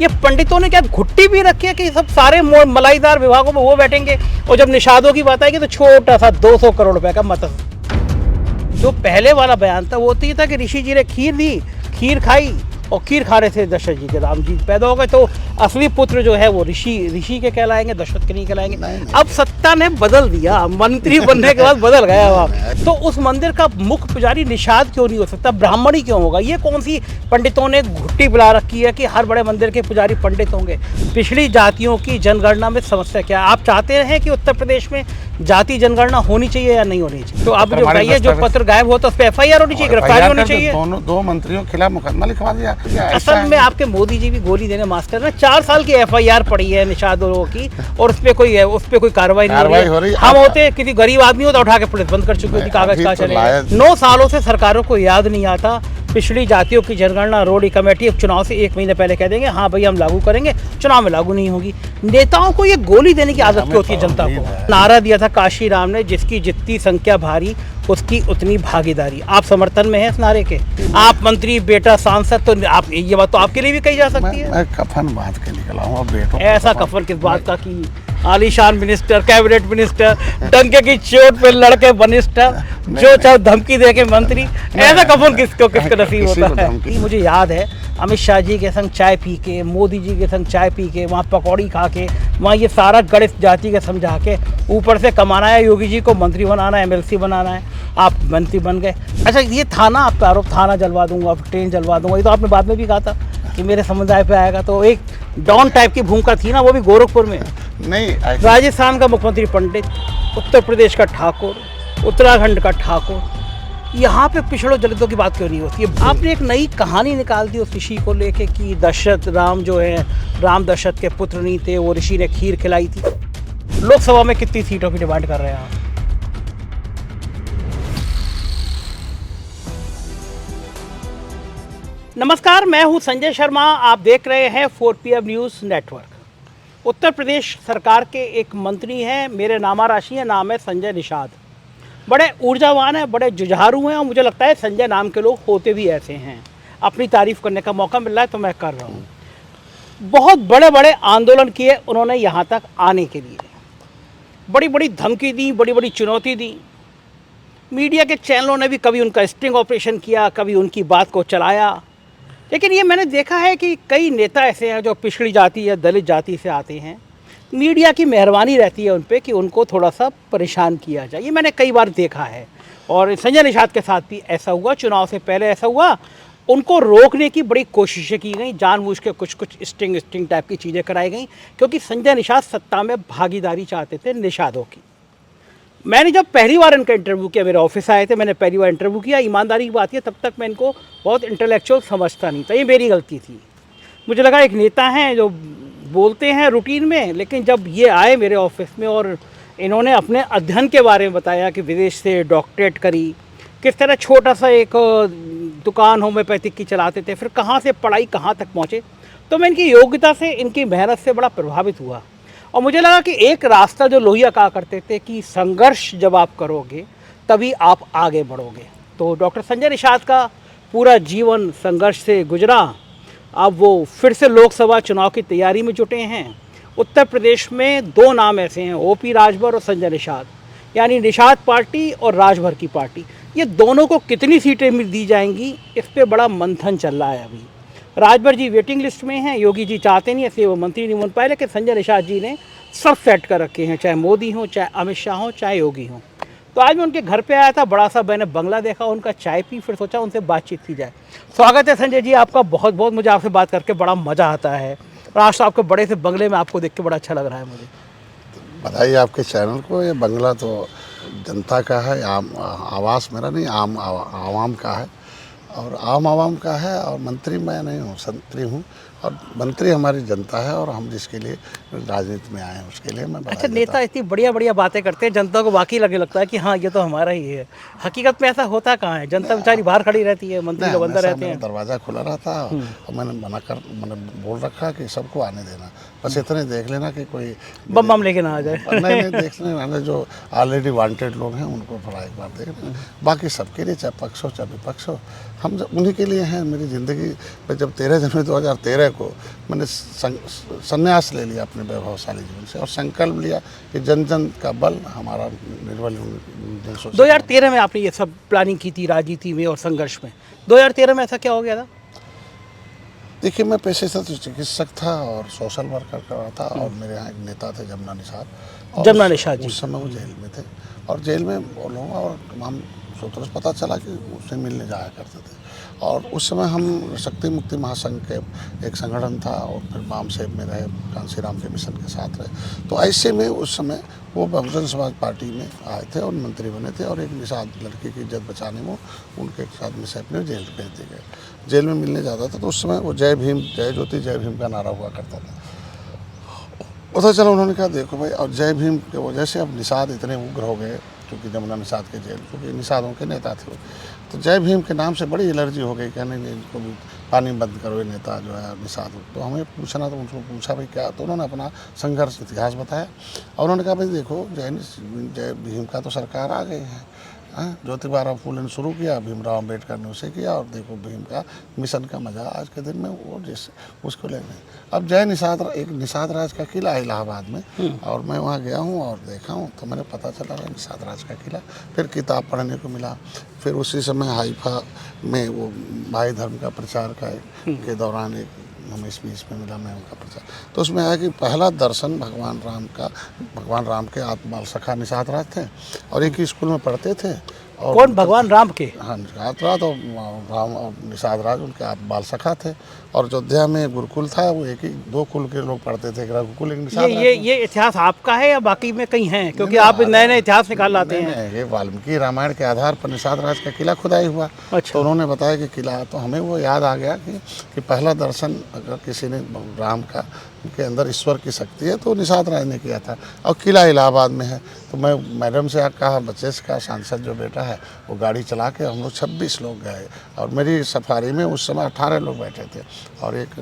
ये पंडितों ने क्या घुट्टी भी रखी है कि सब सारे मलाईदार विभागों में वो बैठेंगे और जब निषादों की बात आएगी तो छोटा सा 200 करोड़ रुपए का मत्स्य। जो पहले वाला बयान था वो तो ये था कि ऋषि जी ने खीर दी, खीर खाई और खीर खा रहे थे दशरथ जी के, राम जी पैदा हो गए तो असली पुत्र जो है वो ऋषि के कहलाएंगे, दशरथ के नहीं कहलाएंगे। नहीं। अब सत्ता ने बदल दिया, मंत्री बनने के बाद बदल गया आप। तो उस मंदिर का मुख्य पुजारी निषाद क्यों नहीं हो सकता, ब्राह्मण ही क्यों होगा? ये कौन सी पंडितों ने घुट्टी बुला रखी है कि हर बड़े मंदिर के पुजारी पंडित होंगे? पिछड़ी जातियों की जनगणना में समस्या क्या है? आप चाहते हैं कि उत्तर प्रदेश में जाति जनगणना होनी चाहिए या नहीं होनी चाहिए? तो आप जो बताइए, जो पत्र गायब हो तो उस पर FIR होनी चाहिए, गिरफ्तारी होनी चाहिए। दो मंत्रियों के खिलाफ मुकदमा लिखवा दिया। असल में आपके मोदी जी भी गोली देने मास्टर है। 4 साल की FIR पड़ी है निषादों की और उस पर कोई कार्रवाई नहीं हो रही। हम होते किसी गरीब आदमी हो तो उठा के पुलिस बंद कर चुकी थी, कागज कहाँ चले। 9 सालों से सरकारों को याद नहीं आता पिछड़ी जातियों की जनगणना। रोडी कमेटी चुनाव से 1 महीने पहले कह देंगे हाँ भाई हम लागू करेंगे, चुनाव में लागू नहीं होगी। नेताओं को ये गोली देने की आदत क्यों होती है जनता को? नारा दिया था काशी राम ने, जिसकी जितनी संख्या भारी उसकी उतनी भागीदारी। आप समर्थन में है इस नारे के? आप मंत्री, बेटा सांसद, तो आप ये बात तो आपके लिए भी कही जा सकती है। मैं कफन बांध के निकला हूँ बेटो। ऐसा कफन किस बात का कि आलीशान मिनिस्टर, कैबिनेट मिनिस्टर, डंके की चोट पे लड़के मिनिस्टर, जो चाहे धमकी दे के मंत्री, ऐसा कफन किसको नसीब होता है? मुझे याद है अमित शाह जी के संग चाय पी के, मोदी जी के संग चाय पी के, वहाँ पकौड़ी खा के, वहाँ ये सारा गणित जाति के समझा के ऊपर से कमाना है, योगी जी को मंत्री बनाना है, MLC बनाना है, आप मंत्री बन गए। अच्छा, ये थाना आप पे आरोप, थाना जलवा दूंगा, ट्रेन जलवा दूंगा, ये तो आपने बाद में भी कहा था कि मेरे समुदाय पे आएगा। तो एक डॉन टाइप की भूमिका थी ना, वो भी गोरखपुर में। नहीं, राजस्थान का मुख्यमंत्री पंडित, उत्तर प्रदेश का ठाकुर, उत्तराखंड का ठाकुर, यहाँ पे पिछड़ों दलितों की बात क्यों नहीं होती है? आपने एक नई कहानी निकाल दी उस ऋषि को लेके कि दशरथ राम जो है, राम दशरथ के पुत्र नहीं थे, वो ऋषि ने खीर खिलाई थी। लोकसभा में कितनी सीटों की डिमांड कर रहे हैं आप? नमस्कार, मैं हूं संजय शर्मा, आप देख रहे हैं 4PM news network. Uttar Pradesh सरकार के एक मंत्री हैं, मेरे नामा राशि है, नाम है संजय निषाद। बड़े ऊर्जावान हैं, बड़े जुझारू हैं और मुझे लगता है संजय नाम के लोग होते भी ऐसे हैं। अपनी तारीफ़ करने का मौका मिल रहा है तो मैं कर रहा हूँ। बहुत बड़े बड़े आंदोलन किए उन्होंने यहाँ तक आने के लिए, बड़ी बड़ी धमकी दी, बड़ी बड़ी चुनौती दी। मीडिया के चैनलों ने भी कभी उनका स्टिंग ऑपरेशन किया, कभी उनकी बात को चलाया। लेकिन ये मैंने देखा है कि कई नेता ऐसे हैं जो पिछड़ी जाति या दलित जाति से आते हैं, मीडिया की मेहरबानी रहती है उन पे कि उनको थोड़ा सा परेशान किया जाए। ये मैंने कई बार देखा है और संजय निषाद के साथ भी ऐसा हुआ, चुनाव से पहले ऐसा हुआ। उनको रोकने की बड़ी कोशिशें की गई, जानबूझ के कुछ स्टिंग टाइप की चीज़ें कराई गई, क्योंकि संजय निषाद सत्ता में भागीदारी चाहते थे निषादों की। मैंने जब पहली बार इनका इंटरव्यू किया, मेरे ऑफिस आए थे, मैंने पहली बार इंटरव्यू किया, ईमानदारी की बात है तब तक मैं इनको बहुत इंटेलेक्चुअल समझता नहीं था, ये मेरी गलती थी। मुझे लगा एक नेता हैं जो बोलते हैं रूटीन में, लेकिन जब ये आए मेरे ऑफिस में और इन्होंने अपने अध्ययन के बारे में बताया कि विदेश से डॉक्टरेट करी, किस तरह छोटा सा एक दुकान होम्योपैथिक की चलाते थे, फिर कहाँ से पढ़ाई कहाँ तक पहुँचे, तो मैं इनकी योग्यता से, इनकी मेहनत से बड़ा प्रभावित हुआ। और मुझे लगा कि एक रास्ता जो लोहिया कहा करते थे कि संघर्ष जब आप करोगे तभी आप आगे बढ़ोगे, तो डॉक्टर संजय निषाद का पूरा जीवन संघर्ष से गुजरा। अब वो फिर से लोकसभा चुनाव की तैयारी में जुटे हैं। उत्तर प्रदेश में 2 नाम ऐसे हैं, OP राजभर और संजय निषाद, यानी निषाद पार्टी और राजभर की पार्टी। ये दोनों को कितनी सीटें दी जाएंगी, इस पर बड़ा मंथन चल रहा है अभी। राजभर जी वेटिंग लिस्ट में हैं, योगी जी चाहते नहीं, इसलिए वो मंत्री नहीं बन पाए, लेकिन संजय निषाद जी ने सब सेट कर रखे हैं, चाहे मोदी हो, चाहे अमित शाह हो, चाहे योगी हो। तो आज मैं उनके घर पे आया था, बड़ा सा मैंने बंगला देखा, उनका चाय पी, फिर सोचा उनसे बातचीत की जाए। स्वागत है संजय जी आपका, बहुत बहुत मुझे आपसे बात करके बड़ा मज़ा आता है और आज तो आपके बड़े से बंगले में आपको देख के बड़ा अच्छा लग रहा है मुझे। बधाई आपके चैनल को। ये बंगला तो जनता का है, आम आवास मेरा नहीं, आवाम का है और आम आवाम का है। और मंत्री मैं नहीं हूँ, संतरी हूँ और मंत्री हमारी जनता है और हम जिसके लिए राजनीति में आए हैं उसके लिए मैं। अच्छा, नेता इतनी बढ़िया बढ़िया बातें करते हैं, जनता को वाकई लगता है कि हाँ ये तो हमारा ही है। हकीकत में ऐसा होता कहाँ है? जनता बेचारी बाहर खड़ी रहती है, मंत्री लोग अंदर रहते हैं। दरवाज़ा खुला रहता है और मैंने बोल रखा कि सबको आने देना, बस इतने देख लेना कि कोई बम लेके ना आ जाए। नहीं देखने जो ऑलरेडी वांटेड लोग हैं उनको थोड़ा एक बार देखना, बाकी सबके लिए चाहे पक्ष हो चाहे विपक्ष हो हम उन्हीं के लिए हैं। मेरी ज़िंदगी में जब 13 जनवरी 2013 को मैंने संन्यास ले लिया अपने वैभवशाली जीवन से और संकल्प लिया कि जन जन का बल हमारा निर्बल जन शोषण। 2013 में आपने ये सब प्लानिंग की थी राजनीति में और संघर्ष में। 2013 में ऐसा क्या हो गया था? देखिए, मैं पेशे से तो चिकित्सक था और सोशल वर्कर कर रहा था और मेरे यहाँ एक नेता थे जमुना निषाद। और जमुना निषाद जी। उस समय वो जेल में थे और जेल में वो लोगों और तमाम सूत्रों से पता चला कि उससे मिलने जाया करते थे। और उस समय हम शक्ति मुक्ति महासंघ के एक संगठन था और फिर बाम सेब में रहे, कांसीराम के मिशन के साथ रहे। तो ऐसे में उस समय वो बहुजन समाज पार्टी में आए थे और मंत्री बने थे और एक निषाद लड़की की इज्जत बचाने में उनके साथ में से अपने जेल भेज दिए गए। जेल में मिलने जाता था तो उस समय वो जय भीम जय ज्योति जय भीम का नारा हुआ करता था। पता चला उन्होंने कहा देखो भाई, और जय भीम की वजह से अब निषाद इतने उग्र हो गए क्योंकि जमुना निषाद के जेल, क्योंकि निषादों के नेता थे। तो जय भीम के नाम से बड़ी एलर्जी हो गई, कहने नहीं इनको भी पानी बंद करो, ये नेता जो है निषाद। तो हमें पूछना, तो उनको पूछा भाई क्या, तो उन्होंने अपना संघर्ष इतिहास बताया और उन्होंने कहा भाई देखो जय भीम का तो सरकार आ गई है, ज्योतिबा फूले ने शुरू किया, भीमराव अम्बेडकर ने उसे किया और देखो भीम का मिशन का मजा आज के दिन में वो जिस उसको लेने। अब जय निषाद, एक निषाद राज का किला है इलाहाबाद में और मैं वहाँ गया हूँ और देखा हूँ तो मैंने पता चला निषाद राज का किला। फिर किताब पढ़ने को मिला। फिर उसी समय हाइफा में वो भाई धर्म का प्रचार के दौरान एक हमें स्पीच में मिला, मैं उनका प्रचार। तो उसमें आया कि पहला दर्शन भगवान राम के आत्माल सखा निषाद राज थे और एक ही स्कूल में पढ़ते थे। और कौन? भगवान राम के? हाँ, निषाद राज और राम और निषाद राज उनके आप बाल सखा थे। और अयोध्या में गुरुकुल था, वो एक ही दो कुल के लोग पढ़ते थे, एक रघुकुल एक निषाद राज। ये इतिहास आपका है या बाकी में कहीं है? क्योंकि आप नए नए इतिहास निकाल लाते हैं। ये वाल्मीकि रामायण के आधार पर निषाद राज का किला खुदाई हुआ। अच्छा। तो उन्होंने बताया कि किला, तो हमें वो याद आ गया कि पहला दर्शन अगर किसी ने राम का के अंदर ईश्वर की शक्ति है तो निषाद राज ने किया था और किला इलाहाबाद में है। तो मैं मैडम से कहा, बच्चे का सांसद जो बेटा है वो गाड़ी चला के, हम लोग 26 लोग गए और मेरी सफारी में उस समय 18 लोग बैठे थे और एक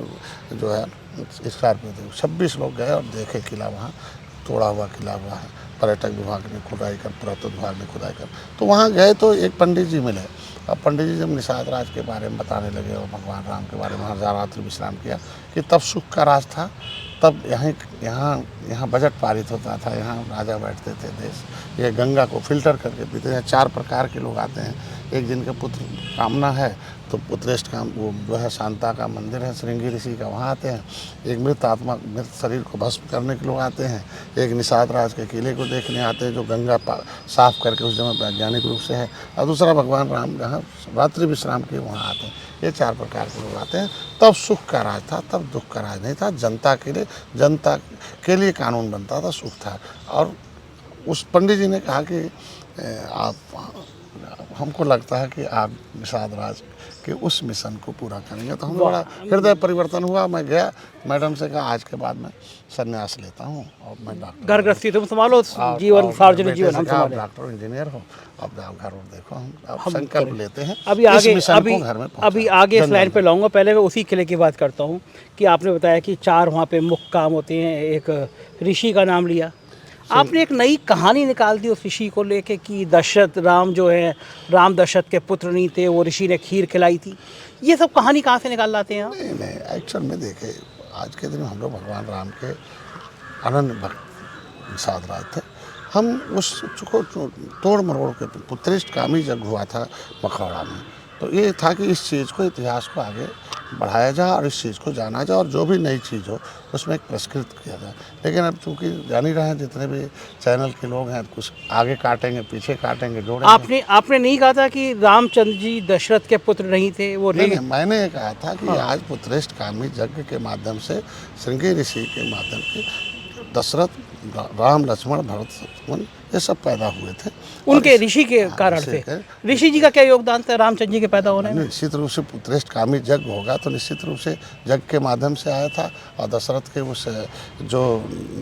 जो है स्कॉर्पियो थे। 26 लोग गए और देखे किला, वहाँ तोड़ा हुआ किला हुआ है। पर्यटक विभाग ने खुदाई कर, पुरातत्व विभाग ने खुदाई कर, तो वहाँ गए तो एक पंडित जी मिले। अब पंडित जी जब निषाद राज के बारे में बताने लगे और भगवान राम के बारे में वहाँ रात्रि विश्राम किया कि तब सुख का राज था, तब यहाँ बजट पारित होता था, यहाँ राजा बैठते थे देश, ये गंगा को फिल्टर करके पीते हैं। 4 प्रकार के लोग आते हैं, एक जिनके पुत्र कामना है तो पुत्रेष्ट काम, वो जो है शांता का मंदिर है श्रृंगी ऋषि का, वहाँ आते हैं। एक मृत आत्मा, मृत शरीर को भस्म करने के लोग आते हैं। एक निषाद राज के किले को देखने आते हैं जो गंगा साफ करके उस जगह वैज्ञानिक रूप से है। और दूसरा भगवान राम जहाँ रात्रि विश्राम के वहाँ आते हैं। ये 4 प्रकार के लोग आते हैं। तब सुख का राज था, तब दुख का राज नहीं था। जनता के लिए कानून बनता था, सुख था। और उस पंडित जी ने कहा कि हमको लगता है कि आप निषाद राज के उस मिशन को पूरा करेंगे। तो हमें बड़ा हृदय परिवर्तन हुआ। मैं गया, मैडम से कहा आज के बाद मैं संन्यास लेता हूँ और मैं डॉक्टर, घर गृहस्थी तुम संभालो, जीवन सार्वजनिक जीवन हम आप संभालें। डॉक्टर इंजीनियर हो, अब जाओ घर और देखो, हम संकल्प लेते हैं अभी इस आगे मिशन को घर में आगे इस लाइन पे लाऊंगा। पहले मैं उसी किले की बात करता हूँ कि आपने बताया कि 4 वहाँ पे मुख्य काम होते हैं। एक ऋषि का नाम लिया आपने, एक नई कहानी निकाल दी उस ऋषि को लेके कि दशरथ राम जो है, राम दशरथ के पुत्र नहीं थे, वो ऋषि ने खीर खिलाई थी। ये सब कहानी कहाँ से निकाल लाते हैं आप? नहीं, एक्चुअल में देखे आज के दिन हम लोग भगवान राम के अनन्य भक्त निषाद राज थे। हम उस को तोड़ मरोड़ के पुत्रेष्ट कामी जग हुआ था मखौड़ा में। तो ये था कि इस चीज़ को, इतिहास को आगे बढ़ाया जाए और इस चीज़ को जाना जाए और जो भी नई चीज़ हो उसमें एक पुरस्कृत किया जाए। लेकिन अब चूँकि जान ही रहे हैं जितने भी चैनल के लोग हैं, कुछ आगे काटेंगे, पीछे काटेंगे, जोड़ेंगे। आपने नहीं कहा था कि रामचंद्र जी दशरथ के पुत्र नहीं थे? वो नहीं, मैंने ये कहा था कि आज पुत्रेष्ट कामी यज्ञ के माध्यम से, श्रृंगी ऋषि के माध्यम से दशरथ, राम, लक्ष्मण, भरत, शत्रुघ्न ये सब पैदा हुए थे। उनके ऋषि के कारण से। ऋषि जी का क्या योगदान था रामचंद्र जी के पैदा होने में? निश्चित रूप से पुत्रेष्ट कामी यज्ञ होगा तो निश्चित रूप से यज्ञ के माध्यम से आया था। और दशरथ के जो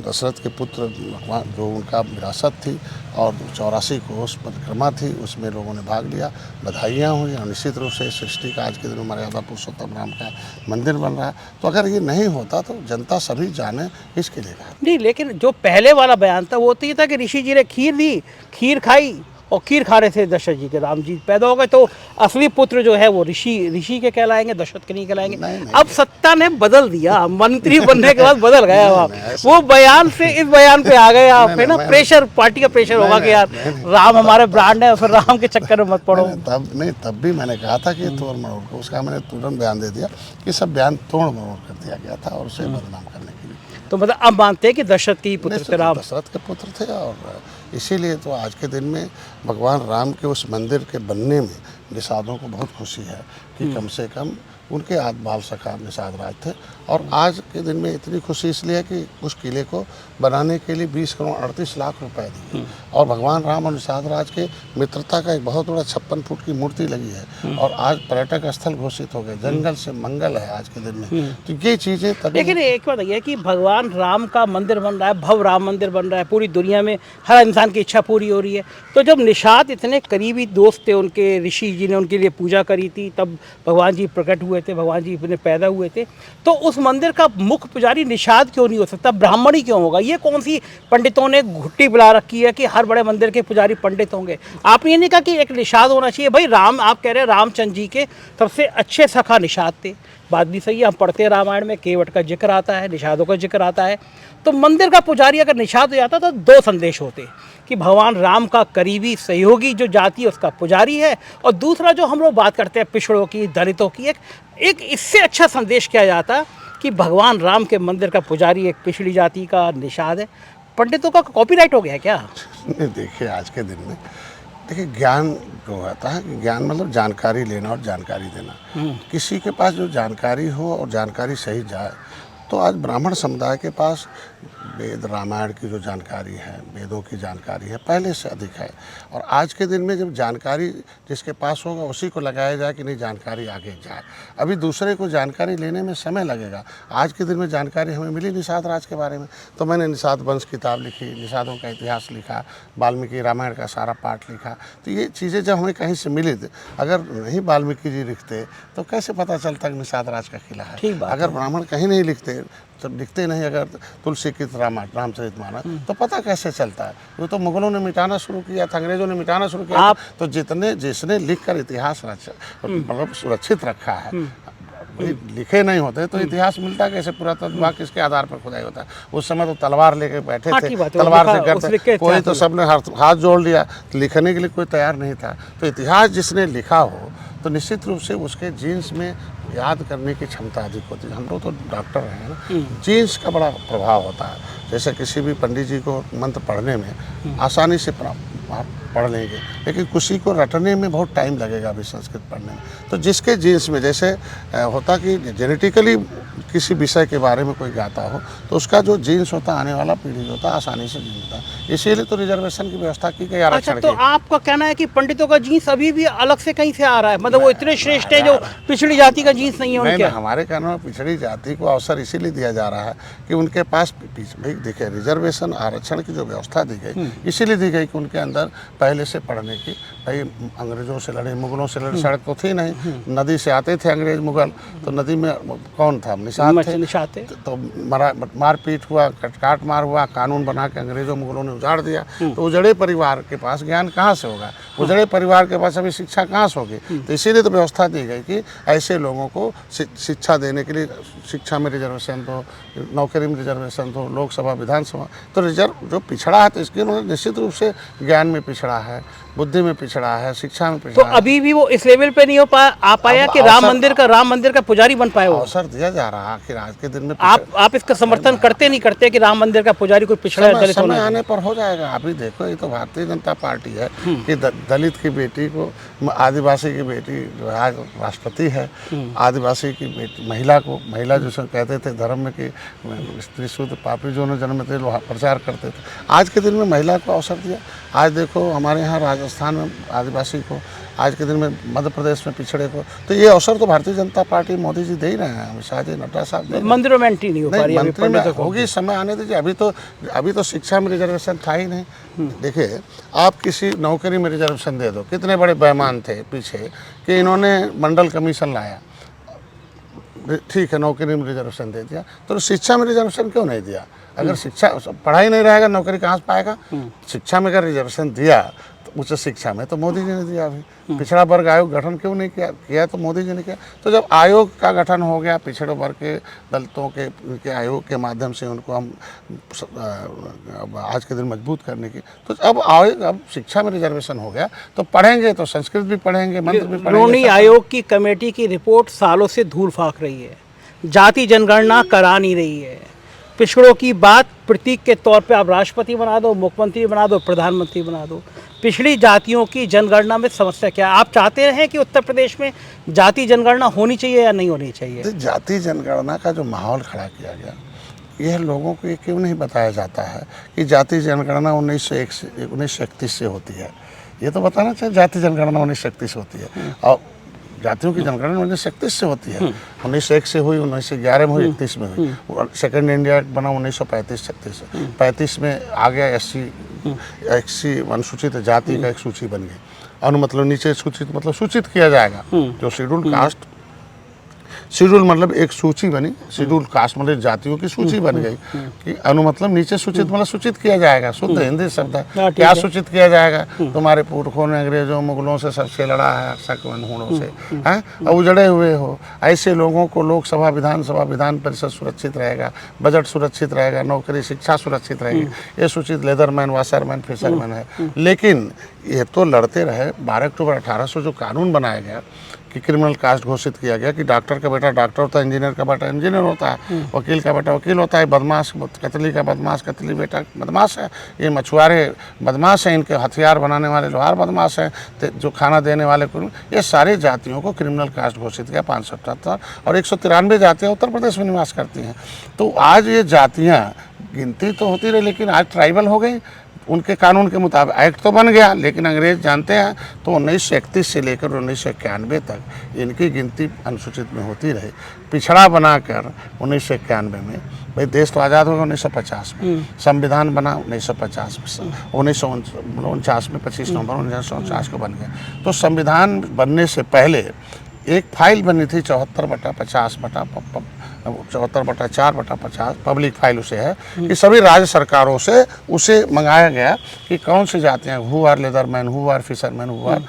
दशरथ के पुत्र भगवान, जो उनका विरासत थी और 84 कोस परिक्रमा थी, उसमें लोगों ने भाग लिया, बधाइयाँ हुई। और निश्चित रूप से सृष्टि का आज के दिन मर्यादा पुरुषोत्तम राम का मंदिर बन रहा है। तो अगर ये नहीं होता तो जनता सभी जाने इसके लिए कहा नहीं, लेकिन जो पहले वाला बयान था वो तो ये था कि ऋषि जी ने खीर दी, खीर खाई और खीर खा रहे थे दशरथ जी के। राम जी पैदा हो गए तो असली पुत्र जो है वो ऋषि के कहलाएंगे, दशरथ के नहीं कहलाएंगे। नहीं। अब सत्ता ने बदल दिया, मंत्री बनने के बाद बदल गए आप। वो बयान से इस बयान पे आ गए आप, है ना। प्रेशर, पार्टी का प्रेशर होगा कि यार राम हमारे ब्रांड है, फिर राम के चक्कर में मत पड़ो। तब भी मैंने कहा था कि तोड़ मरोड़ को, उसका मैंने तुरंत बयान दे दिया कि सब बयान तोड़ मरोड़ कर दिया गया था और उसे बदनाम करने के लिए। तो मतलब अब मानते हैं कि दशरथ के ही पुत्र थे राम। दशरथ के पुत्र थे और इसीलिए तो आज के दिन में भगवान राम के उस मंदिर के बनने में निषादों को बहुत खुशी है कि कम से कम उनके बाल सखा निषाद राज थे। और आज के दिन में इतनी खुशी इसलिए है कि उस किले को बनाने के लिए 20 करोड़ 38 लाख रुपए दिए और भगवान राम और निषाद राज के मित्रता का एक बहुत बड़ा 56 फुट की मूर्ति लगी है और आज पर्यटक स्थल घोषित हो गए। जंगल से मंगल है आज के दिन में। तो ये चीज़ें तभी। लेकिन एक बात ये है कि भगवान राम का मंदिर बन रहा है, भव्य राम मंदिर बन रहा है, पूरी दुनिया में हर इंसान की इच्छा पूरी हो रही है। तो जब निषाद इतने करीबी दोस्त थे उनके, ऋषि जी ने उनके लिए पूजा करी थी, तब भगवान जी प्रकट हुए थे, भगवान जी अपने पैदा हुए थे, तो उस मंदिर का मुख्य पुजारी निषाद क्यों नहीं हो सकता, ब्राह्मण ही क्यों होगा? ये कौन सी पंडितों ने घुट्टी बुला रखी है कि हर बड़े मंदिर के पुजारी पंडित होंगे? आपने ये नहीं कहा कि एक निषाद होना चाहिए? भाई राम, आप कह रहे हैं रामचंद्र जी के सबसे अच्छे सखा निषाद थे, बात भी सही है। हम पढ़ते हैं रामायण में केवट का जिक्र आता है, निषादों का जिक्र आता है। तो मंदिर का पुजारी अगर निषाद हो जाता तो दो संदेश होते कि भगवान राम का करीबी सहयोगी जो जाति है उसका पुजारी है, और दूसरा जो हम लोग बात करते हैं पिछड़ों की, दलितों की, एक इससे अच्छा संदेश किया जाता कि भगवान राम के मंदिर का पुजारी एक पिछड़ी जाति का निषाद है। पंडितों का कॉपीराइट हो गया क्या? नहीं, देखिए आज के दिन में देखिए ज्ञान जो होता है कि ज्ञान मतलब जानकारी लेना और जानकारी देना। किसी के पास जो जानकारी हो और जानकारी सही जाए, तो आज ब्राह्मण समुदाय के पास वेद रामायण की जो जानकारी है, वेदों की जानकारी है, पहले से अधिक है। और आज के दिन में जब जानकारी जिसके पास होगा उसी को लगाया जाए कि नहीं जानकारी आगे जाए। अभी दूसरे को जानकारी लेने में समय लगेगा। आज के दिन में जानकारी हमें मिली निषाद राज के बारे में, तो मैंने निषाद वंश किताब लिखी, निषादों का इतिहास लिखा, वाल्मीकि रामायण का सारा पाठ लिखा। तो ये चीज़ें जब हमें कहीं से मिली, अगर नहीं वाल्मीकि जी लिखते तो कैसे पता चलता कि निषाद राज का किला है? अगर ब्राह्मण कहीं नहीं लिखते, जब लिखते नहीं, अगर तुलसी की रामचरितमानस, तो पता कैसे चलता है? वो तो मुगलों ने मिटाना शुरू किया था, अंग्रेजों ने मिटाना शुरू किया था। तो जिसने लिखकर इतिहास मतलब सुरक्षित रखा है, लिखे नहीं होते तो इतिहास मिलता कैसे? पुरातत्व किसके आधार पर खुदाई होता है? उस समय तो तलवार लेके बैठे थे, तलवार से करते, कोई तो सबने हाथ जोड़ लिया, लिखने के लिए कोई तैयार नहीं था। तो इतिहास जिसने लिखा हो तो निश्चित रूप से उसके जीन्स में याद करने की क्षमता अधिक होती है। हम लोग तो डॉक्टर हैं ना, जीन्स का बड़ा प्रभाव होता है। जैसे किसी भी पंडित जी को मंत्र पढ़ने में आसानी से आप पढ़ लेंगे, लेकिन किसी को रटने में बहुत टाइम लगेगा अभी संस्कृत पढ़ने में। तो जिसके जीन्स में जैसे होता कि जेनेटिकली किसी विषय के बारे में कोई गाता हो, तो उसका जो जीन्स होता, आने वाला पीढ़ी होता, आसानी से जीता। इसीलिए तो रिजर्वेशन की व्यवस्था की गई, आरक्षण की। तो आपका कहना है कि पंडितों का जीन्स अभी भी अलग से कहीं से आ रहा है, मतलब वो इतने श्रेष्ठ है जो पिछड़ी जाति का जीन्स नहीं है उनके? हमारे कहने में पिछड़ी जाति को अवसर इसीलिए दिया जा रहा है कि उनके पास देखिए रिजर्वेशन आरक्षण की जो व्यवस्था दी गई, इसीलिए दी गई कि उनके अंदर पहले से पढ़ने की। भाई अंग्रेजों से लड़े, मुगलों से लड़े, सड़क तो थी नहीं, नदी से आते थे अंग्रेज मुगल, तो नदी में कौन था? निषाद थे। तो मारपीट हुआ, कटकाट मार हुआ, कानून बना के अंग्रेजों मुगलों ने उजाड़ दिया। तो उजड़े परिवार के पास ज्ञान कहाँ से होगा? उजड़े परिवार के पास अभी शिक्षा कहाँ से होगी? तो इसीलिए तो व्यवस्था दी गई कि ऐसे लोगों को शिक्षा देने के लिए शिक्षा में रिजर्वेशन दो, नौकरी में रिजर्वेशन दो, लोकसभा विधानसभा। तो रिजर्व जो पिछड़ा है, तो इसके उन्होंने निश्चित रूप से ज्ञान में पिछड़ा है, बुद्धि में पिछड़ा है, शिक्षा में पिछड़ा है। तो अभी भी वो इस लेवल पे नहीं हो पाया कि राम मंदिर का पुजारी बन पाए? अवसर दिया जा रहा है आखिर आज के दिन में। आप इसका समर्थन करते नहीं करते कि राम मंदिर का पुजारी कोई पिछड़ा दलित समय आने पर हो जाएगा। अभी देखो, ये तो भारतीय जनता पार्टी है कि दलित की बेटी को, आदिवासी की बेटी जो है आज राष्ट्रपति है, आदिवासी की बेटी महिला जो कहते थे धर्म में कि स्त्री शुद्ध पापी जो ने जन्म थे, प्रचार करते थे। आज के दिन में महिला को अवसर दिया। आज देखो हमारे यहाँ राजस्थान में आदिवासी को, आज के दिन में मध्य प्रदेश में पिछड़े को, तो ये अवसर तो भारतीय जनता पार्टी मोदी जी दे ही रहे हैं, अमित शाह जी, नड्डा साहब। मंदिरों में एंट्री नहीं हो पा रही है, मंत्री में होगी, समय आने दीजिए। अभी तो शिक्षा में रिजर्वेशन था ही नहीं। देखिए, आप किसी नौकरी में रिजर्वेशन दे दो, कितने बड़े बेईमान थे पीछे कि इन्होंने मंडल कमीशन लाया, ठीक है, नौकरी में रिजर्वेशन दे दिया, तो शिक्षा में रिजर्वेशन क्यों नहीं दिया? अगर शिक्षा, पढ़ाई नहीं रहेगा, नौकरी कहाँ से पाएगा? शिक्षा में अगर रिजर्वेशन दिया, तो उच्च शिक्षा में तो मोदी जी ने दिया अभी। पिछड़ा वर्ग आयोग गठन क्यों नहीं किया तो मोदी जी ने किया। तो जब आयोग का गठन हो गया, पिछड़े वर्ग के दलितों के आयोग के माध्यम से उनको हम आज के दिन मजबूत करने की, तो अब शिक्षा में रिजर्वेशन हो गया तो पढ़ेंगे तो संस्कृत भी पढ़ेंगे, मंत्र भी पढ़ेंगे। लोनी आयोग की कमेटी की रिपोर्ट सालों से धूल फाक रही है, जाति जनगणना करा नहीं रही है। पिछड़ों की बात प्रतीक के तौर पे आप राष्ट्रपति बना दो, मुख्यमंत्री बना दो, प्रधानमंत्री बना दो। पिछड़ी जातियों की जनगणना में समस्या क्या है? आप चाहते हैं कि उत्तर प्रदेश में जाति जनगणना होनी चाहिए या नहीं होनी चाहिए? तो जाति जनगणना का जो माहौल खड़ा किया गया, यह लोगों को ये क्यों नहीं बताया जाता है कि जाति जनगणना 1931 से होती है। ये तो बताना चाहिए जाति जनगणना 1931 से होती है, और जातियों की जनगणना 1931 से होती है। 1901 से हुई, 1911 में हुई, 31 में हुई। सेकंड इंडिया एक्ट बना 1935-36 से। 35 में आ गया SC अनुसूचित जाति का एक सूची बन गई। मतलब नीचे सूचित मतलब सूचित किया जाएगा। जो शेड्यूल कास्ट, शेड्यूल मतलब एक सूची बनी, शेड्यूल कास्ट मतलब जातियों की सूची बन गई कि मतलब नीचे सूचित मतलब सूचित किया जाएगा। शुद्ध हिंदी शब्द है। क्या सूचित किया जाएगा? तुम्हारे पुरखों ने अंग्रेजों मुगलों से सबसे लड़ा है, शक से हैं, अब उजड़े हुए हो, ऐसे लोगों को लोकसभा, विधानसभा, विधान परिषद सुरक्षित रहेगा, बजट सुरक्षित रहेगा, नौकरी शिक्षा सुरक्षित रहेगी। ये सूचित लेदरमैन, वाशरमैन, फिशरमैन है। लेकिन ये तो लड़ते रहे। 12 अक्टूबर 1800 जो कानून बनाया गया कि क्रिमिनल कास्ट घोषित किया गया कि डॉक्टर का बेटा डॉक्टर होता है, इंजीनियर का बेटा इंजीनियर होता है, वकील का बेटा वकील होता है, बदमाश कतली का बदमाश कतली बेटा बदमाश है, ये मछुआरे बदमाश हैं, इनके हथियार बनाने वाले लोहार बदमाश हैं, जो खाना देने वाले, ये सारी जातियों को क्रिमिनल कास्ट घोषित किया 578, और 193 जातियाँ उत्तर प्रदेश में निवास करती हैं। तो आज ये जातियाँ गिनती तो होती रही, लेकिन आज ट्राइबल हो गई। उनके कानून के मुताबिक एक्ट तो बन गया, लेकिन अंग्रेज जानते हैं तो 1931 से लेकर 1991 तक इनकी गिनती अनुसूचित में होती रही। पिछड़ा बनाकर 1991 में, भाई देश तो आज़ाद होगा 1950 में, संविधान बना 1950 में, 1949 में 25 नवंबर 1949 को बन गया। तो संविधान बनने से पहले एक फाइल बनी थी 74/4/50 पब्लिक फाइल उसे है कि सभी राज्य सरकारों से उसे मंगाया गया कि कौन सी जातियाँ, who are leatherman, who are fisherman, who are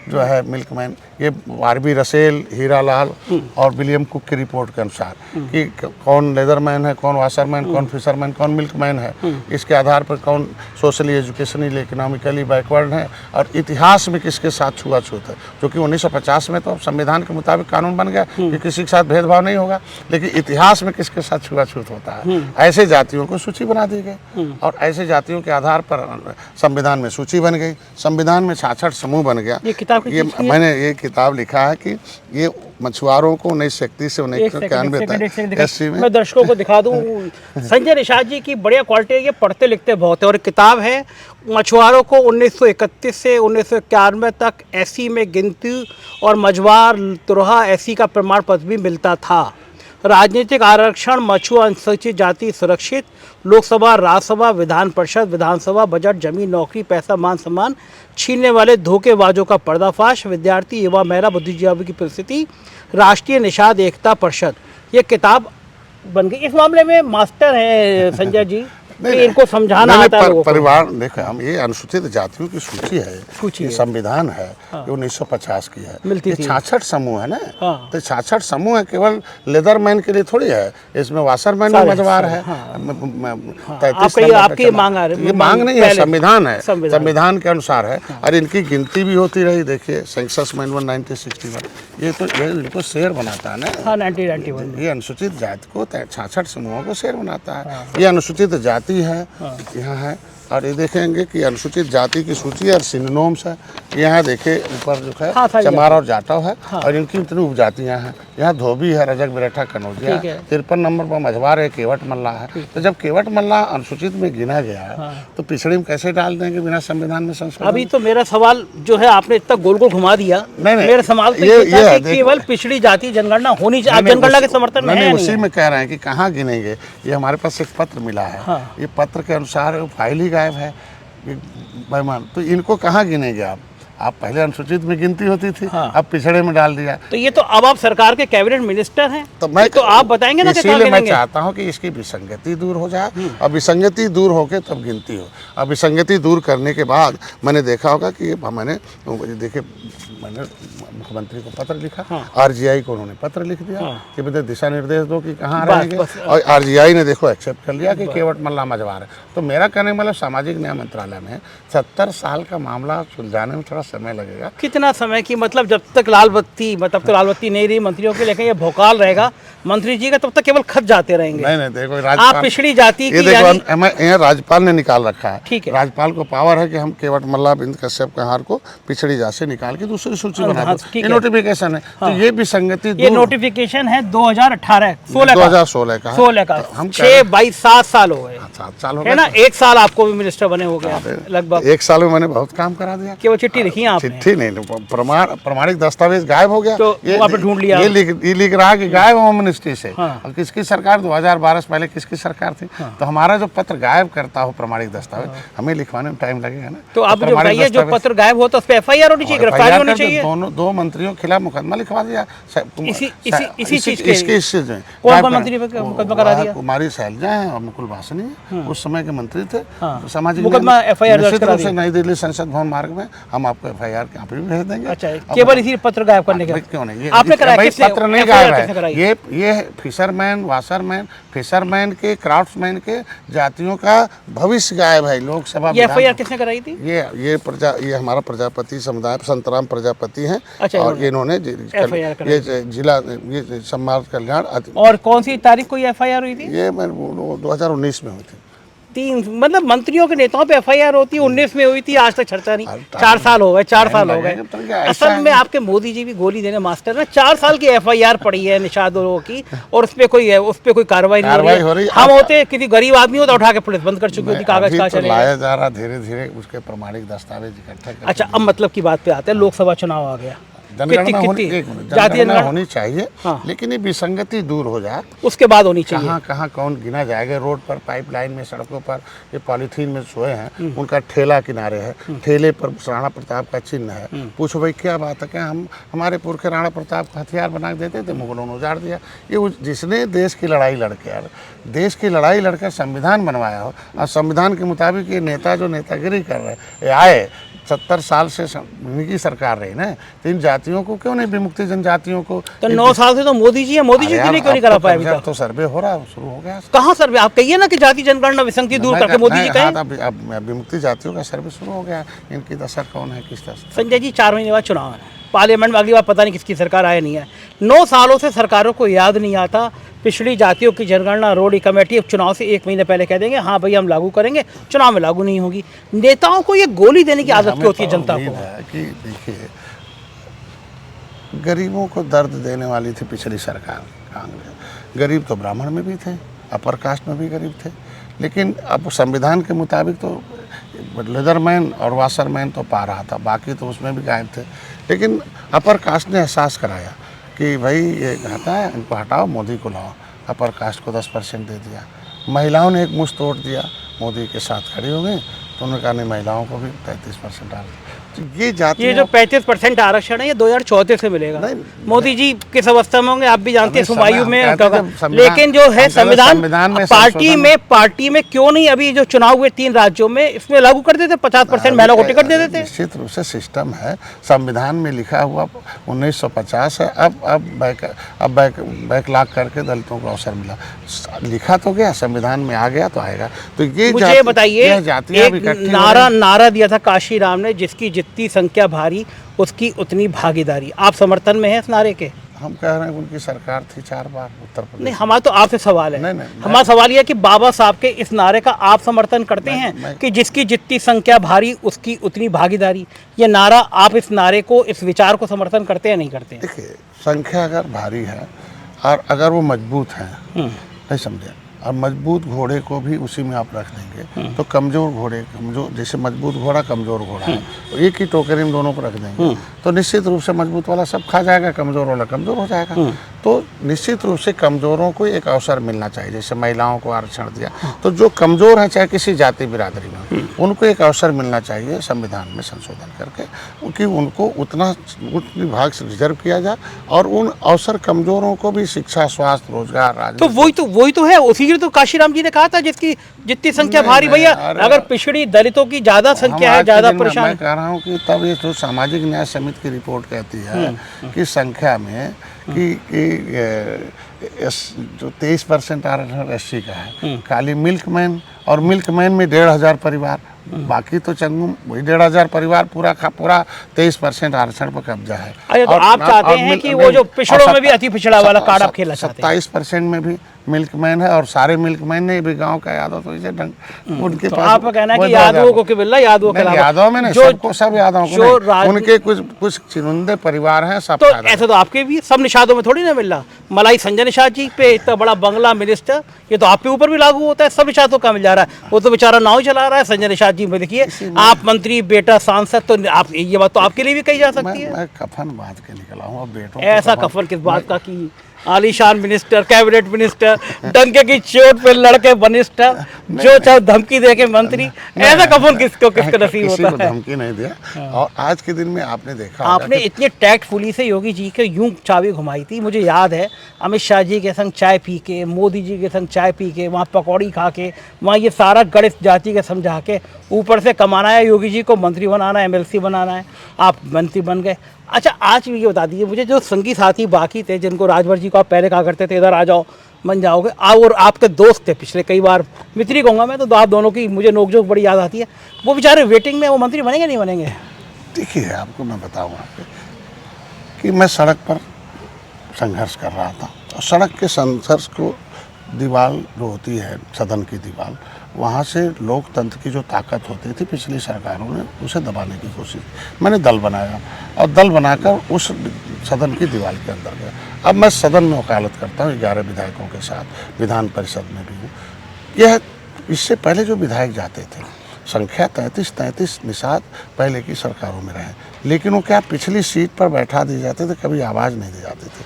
जो है मिल्कमैन। ये आरबी रसेल, हीरालाल और विलियम कुक की रिपोर्ट के अनुसार कि कौन लेदरमैन है, कौन वाशरमैन, कौन फिशरमैन, कौन मिल्कमैन है, इसके आधार पर कौन सोशली, एजुकेशनली, इकोनॉमिकली बैकवर्ड है, और इतिहास में किसके साथ छुआछूत है। जो कि 1950 में तो संविधान के मुताबिक कानून बन गया कि किसी के साथ भेदभाव नहीं होगा, लेकिन इतिहास में किसके साथ छुआछूत होता है। ऐसे जातियों को सूची बना दी गई, और ऐसे जातियों के आधार पर संविधान में सूची बन गई। संविधान में 66 समूह बन गया। ये मैंने ये किताब लिखा है कि ये मछुआरों को 1931 से 1991 तक SC में। मैं दर्शकों को दिखा दूं, संजय निषाद जी की बढ़िया क्वालिटी है, ये पढ़ते लिखते बहुत है। और किताब है मछुआरों को 1931 से 1991 तक SC में गिनती और मझवार तुरहा SC का प्रमाण पत्र भी मिलता था। राजनीतिक आरक्षण, मछुआ अनुसूचित जाति सुरक्षित, लोकसभा, राज्यसभा, विधान परिषद, विधानसभा, बजट, जमीन, नौकरी, पैसा, मान सम्मान छीनने वाले धोखेबाजों का पर्दाफाश, विद्यार्थी, युवा, महिला, बुद्धिजीवी की परिस्थिति, राष्ट्रीय निषाद एकता परिषद। ये किताब बन गई। इस मामले में मास्टर हैं संजय जी, इनको समझाना आता है। परिवार देखो, हम ये अनुसूचित जातियों की सूची है, ये संविधान है, ये 1950 की है। ये 66 समूह है ना, तो 66 समूह है, केवल लेदरमैन के लिए थोड़ी है, इसमें वाशरमैन भी मझवार है। 33 आपकी मांग ये मांग नहीं है, संविधान है, संविधान के अनुसार है। और इनकी गिनती भी होती रही। देखिए सेंसस मैनुअल 1961, ये तो ये इनको शेर बनाता है ना, 1991 ये अनुसूचित जाति को 66 समूहों को शेर बनाता है। ये अनुसूचित जाति है, यहाँ है। और ये देखेंगे कि अनुसूचित जाति की सूची और सिनोनिम्स है। यहाँ देखिए ऊपर जो है चमार और जाटव है, और इनकी इतनी उपजातियाँ हैं। यहाँ धोबी है, रजक, बिरठा, कनौजिया। 53 नंबर पर मझवार है, केवट मल्ला है। तो जब केवट मल्ला अनुसूचित में गिना गया तो पिछड़ी में कैसे डाल देंगे बिना संविधान में संशोधन? अभी तो मेरा सवाल जो है, आपने इतना गोल गोल घुमा दिया। नहीं, मेरा सवाल तो ये था कि केवल पिछड़ी जाति जनगणना होनी चाहिए। आप जनगणना के समर्थन में हैं? उसी में कह रहे हैं कि कहाँ गिनेंगे। ये हमारे पास एक पत्र मिला है, ये पत्र के अनुसार फाइल ही गायब है बेईमान। तो इनको कहाँ गिनेंगे आप? आप पहले अनुसूचित में गिनती होती थी, हाँ। अब पिछड़े में डाल दिया। तो ये तो अब आप सरकार के कैबिनेट मिनिस्टर हैं, तो मैं तो आप बताएंगे ना कि क्या इसीलिए मैं गिनेंगे? चाहता हूं कि इसकी विसंगति दूर हो जाए और विसंगति दूर होके तब गिनती हो। अब विसंगति दूर करने के बाद मैंने देखा होगा कि मैंने मुख्यमंत्री को पत्र लिखा, आरजीआई को उन्होंने पत्र लिख दिया कि मुझे दिशा निर्देश दो कि कहाँ रहेंगे, और आरजीआई ने देखो एक्सेप्ट कर लिया कि केवट मल्ला मजवार है। तो मेरा कहने का मतलब सामाजिक न्याय मंत्रालय में 70 साल का मामला सुलझाने में थोड़ा समय लगेगा। कितना समय की मतलब जब तक लाल बत्ती, मतलब तो लाल बत्ती नहीं रही मंत्रियों के, लेकिन ये भोकाल रहेगा मंत्री जी का, तब तक केवल खत जाते रहेंगे। नहीं देखो आप राज्यपाल, पिछड़ी जाति ये की देखो यहाँ राज्यपाल ने निकाल रखा है। ठीक है। राज्यपाल को पावर है कि हम केवट मल्ला बिंद कश्यप कहार को पिछड़ी जाति से निकाल के दूसरी सूची बना दो। ठीक ये है। नोटिफिकेशन है। तो ये विसंगति ये नोटिफिकेशन है 2018 16 का 2016 का है। 16 का, हम 6 22 7 साल हो गए 7 साल हो है गए। ना। 1 साल आपको भी मिनिस्टर बने हो गया लगभग। 1 साल में मैंने बहुत काम करा दिया। केवल चिट्ठी लिखी है आपने? चिट्ठी नहीं, प्रमाणिक दस्तावेज गायब हो गया। तो वो आपने ढूंढ लिया? ये लिख रहा है कि गायब होम मिनिस्ट्री से। हाँ। और किसकी सरकार 2012 से पहले किसकी सरकार थी? तो हमारा जो पत्र गायब करता हो प्रमाणिक दस्तावेज, हमें लिखवाने में टाइम लगेगा ना। तो आप जो बताइए, जो पत्र गायब हो तो उस पर एफआईआर होनी चाहिए, गिरफ्तारी होनी चाहिए। दो मंत्रियों के खिलाफ मुकदमा लिखवा दिया इसी चीज के इसके कौन मंत्री पे मुकदमा करा दिया? कुमारी शैलजा है और मुकुल वासनी है, उस समय के मंत्री थे। सामाजिक मुकदमा एफआईआर दर्ज करा दिया। नई दिल्ली संसद भवन मार्ग में हम आपको एफआईआर यहाँ पे भी भेज देंगे। अच्छा, केवल इसी पत्र गायब करने के? क्यों नहीं, आपने कराया? किसने? पत्र नहीं गायब है। ये फिशरमैन, वाशरमैन, फिशरमैन के, क्राफ्ट्समैन के जातियों का भविष्य गायब है। लोकसभा एफआईआर किसने कराई थी? ये हमारा प्रजापति समुदाय, संतराम प्रजापति हैं। अच्छा, और इन्होंने ये जिला ये समाज कल्याण। और कौन सी तारीख को ये एफआईआर हुई थी? ये 2019 में हुई थी। 3 मतलब मंत्रियों के नेताओं पे एफआईआर होती है। 19 में हुई थी, आज तक चर्चा नहीं। 4 साल हो गए, 4 साल हो गए। असल में आपके मोदी जी भी गोली देने मास्टर है। 4 साल की एफआईआर पड़ी है निषाद की, और उस पे कोई कार्रवाई नहीं हो रही। हम होते किसी गरीब आदमी हो तो उठा के पुलिस बंद कर चुकी होती, कागज का चले लाया जा रहा धीरे धीरे उसके प्रमाणिक दस्तावेज इकट्ठे। अच्छा, अब मतलब की बात पे आते हैं। लोकसभा चुनाव आ गया, जनगणना होनी चाहिए, लेकिन ये विसंगति दूर हो जाए, उसके बाद होनी चाहिए। कहाँ कौन गिना जाएगा? रोड पर, पाइपलाइन में, सड़कों पर ये पॉलीथीन में सोए हैं, उनका ठेला किनारे है, ठेले पर राणा प्रताप का चिन्ह है। पूछो भाई क्या बात है? क्या हमारे पुरखे राणा प्रताप को हथियार बना के देते थे, मुगलों ने उजाड़ दिया। ये जिसने देश की लड़ाई लड़कर संविधान बनवाया हो, और संविधान के मुताबिक ये नेता जो नेतागिरी कर रहे हैं, आए 70 साल से उनकी सरकार रही ना, तो इन जातियों को क्यों नहीं, विमुक्ति जनजातियों को? तो 9 साल से तो मोदी जी है, मोदी जी क्यों नहीं करा पाए अभी तक? तो सर्वे हो रहा है, शुरू हो गया। कहाँ सर्वे? आप कहिए ना कि जाति जनगणना विसंगति दूर करके मोदी जी कहें। अब विमुक्ति जातियों का सर्वे शुरू हो गया। इनकी दशा कौन है, किस दशा? संजय जी, 4 महीने बाद चुनाव है, पार्लियामेंट में अगली बार पता नहीं किसकी सरकार आए नहीं है। 9 सालों से सरकारों को याद नहीं आता पिछड़ी जातियों की जनगणना। रोडी कमेटी चुनाव से 1 महीने पहले कह देंगे हाँ भाई हम लागू करेंगे, चुनाव में लागू नहीं होगी। नेताओं को ये गोली देने की आदत क्यों होती है जनता को? कि देखिए, गरीबों को दर्द देने वाली थी पिछली सरकार कांग्रेस। गरीब तो ब्राह्मण में भी थे, अपर कास्ट में भी गरीब थे, लेकिन अब संविधान के मुताबिक तो लेदरमैन और वाशरमैन तो पा रहा था, बाकी तो उसमें भी गायब थे। लेकिन अपर कास्ट ने एहसास कराया कि भाई ये कहता है, इनको हटाओ, मोदी को लाओ। अपर कास्ट को 10% दे दिया। महिलाओं ने एक मुश्त तोड़ दिया, मोदी के साथ खड़ी हो गई, तो उन्होंने कहा नहीं, महिलाओं को भी 33% आ रहा। ये जो 35% आरक्षण है ये 2034 से मिलेगा। मोदी जी किस अवस्था में होंगे आप भी जानते हैं, सुबायु में। लेकिन जो है संविधान में पार्टी में क्यों नहीं अभी जो चुनाव हुए 3 राज्यों में, इसमें लागू कर देते, 50% महिला को टिकट दे देते। निश्चित रूप से सिस्टम है, संविधान में लिखा हुआ 1950 है। अब बैकलॉग करके दलितों को अवसर मिला, लिखा तो गया, संविधान में आ गया तो आएगा। तो ये मुझे बताइए, एक नारा दिया था काशी राम ने, जिसकी जितनी संख्या भारी उसकी उतनी भागीदारी। आप समर्थन में है इस नारे के? हम कह रहे हैं उनकी सरकार थी 4 बार उत्तर प्रदेश। नहीं, हमारा तो आपसे सवाल है। नहीं, हमारा सवाल यह है कि बाबा साहब के इस नारे का आप समर्थन करते हैं कि जिसकी जितनी संख्या भारी उसकी उतनी भागीदारी? ये नारा, आप इस नारे को, इस विचार को समर्थन करते हैं नहीं करते हैं? देखिए, संख्या अगर भारी है और अगर वो मजबूत है, नहीं समझे, और मजबूत घोड़े को भी उसी में आप रख देंगे तो कमज़ोर घोड़े, कमज़ोर जैसे मजबूत घोड़ा कमज़ोर घोड़ा है, तो एक ही टोकरी में दोनों को रख देंगे तो निश्चित रूप से मजबूत वाला सब खा जाएगा, कमज़ोर वाला कमज़ोर हो जाएगा। तो निश्चित रूप से कमज़ोरों को एक अवसर मिलना चाहिए। जैसे महिलाओं को आरक्षण दिया, तो जो कमज़ोर हैं चाहे किसी जाति बिरादरी में, उनको एक अवसर मिलना चाहिए संविधान में संशोधन करके कि उनको उतनी भाग से रिजर्व किया जाए और उन अवसर कमज़ोरों को भी शिक्षा, स्वास्थ्य, रोजगार, तो राजनीति। वही तो है, उसी लिए तो काशीराम जी ने कहा था जिसकी जितनी संख्या नहीं, भारी नहीं, भैया, अरे अगर पिछड़ी दलितों की ज्यादा संख्या है, ज्यादा परेशान। मैं कह रहा हूँ कि तब ये जो सामाजिक न्याय समिति की रिपोर्ट कहती है कि संख्या में कि जो 23% आरक्षण एससी का है, खाली मिल्कमैन और मिल्कमैन में 1,500 परिवार, बाकी तो चंगुम वही 1,500 परिवार पूरा का पूरा 23% आरक्षण पर कब्जा है। अरे तो आप चाहते हैं कि वो जो पिछड़ों में भी अति पिछड़ा वाला कार्ड आप खेलना चाहते हैं। 27% में भी मिल्कमैन है और सारे मिल्कमैन ने भी गांव का यादव तो इसे ढंग उनके तो पास। आपका कहना है कि यादवों को क्यों मिल रहा है? यादवों के अलावा यादव में नहीं, सबको, सब यादवों को नहीं, उनके कुछ चुनिंदे परिवार हैं सब। तो ऐसा तो आपके भी सब निषादों में थोड़ी ना मिल रहा। मलाई संजय निषाद जी पे इतना बड़ा बंगला मिनिस्टर, ये तो आपके ऊपर भी लागू होता है, सब निषादों का मिल जा रहा है। वो तो बेचारा नाव चला रहा है संजय निषाद जी में, देखिए आप मंत्री, बेटा सांसद, तो आप ये बात तो आपके लिए भी कही जा सकती है। मैं कफन बांध के निकला हूँ, अब बेटों ऐसा कफन किस बात का कि आलीशान मिनिस्टर, कैबिनेट मिनिस्टर, डंके की चोट पे लड़के मिनिस्टर, जो चाहे धमकी दे के मंत्री, ऐसा कफन किसको नसीब होता है? धमकी नहीं दिया। और आज के दिन में आपने देखा, आपने इतनी टैक्टफुली से योगी जी के यूं चाबी घुमाई थी, मुझे याद है अमित शाह जी के संग चाय पी के, मोदी जी के संग चाय पी के, वहाँ पकौड़ी खा के, वहाँ ये सारा गणित जाति के समझा के ऊपर से कमाना है, योगी जी को मंत्री बनाना है, MLC बनाना है, आप मंत्री बन गए। अच्छा, आज ये बता दीजिए मुझे, जो संगी साथी बाकी थे जिनको राजभर जी को आप पहले कहा करते थे इधर आ जाओ बन जाओगे, और आपके दोस्त थे पिछले कई बार, मित्री कहूँगा मैं, तो आप दोनों की मुझे नोकझोंक बड़ी याद आती है, वो बेचारे वेटिंग में, वो मंत्री बनेंगे नहीं बनेंगे? देखिए आपको मैं बताऊँ कि मैं सड़क पर संघर्ष कर रहा था और सड़क के संघर्ष को दीवार जो होती है, सदन की दीवार, वहाँ से लोकतंत्र की जो ताकत होती थी पिछली सरकारों ने उसे दबाने की कोशिश। मैंने दल बनाया और दल बनाकर उस सदन की दीवार के अंदर गया। अब मैं सदन में वकालत करता हूँ 11 विधायकों के साथ, विधान परिषद में भी हूँ। यह इससे पहले जो विधायक जाते थे, संख्या 33 निषाद पहले की सरकारों में रहे, लेकिन वो क्या पिछली सीट पर बैठा दिए जाते थे, कभी आवाज़ नहीं दी जाती थी।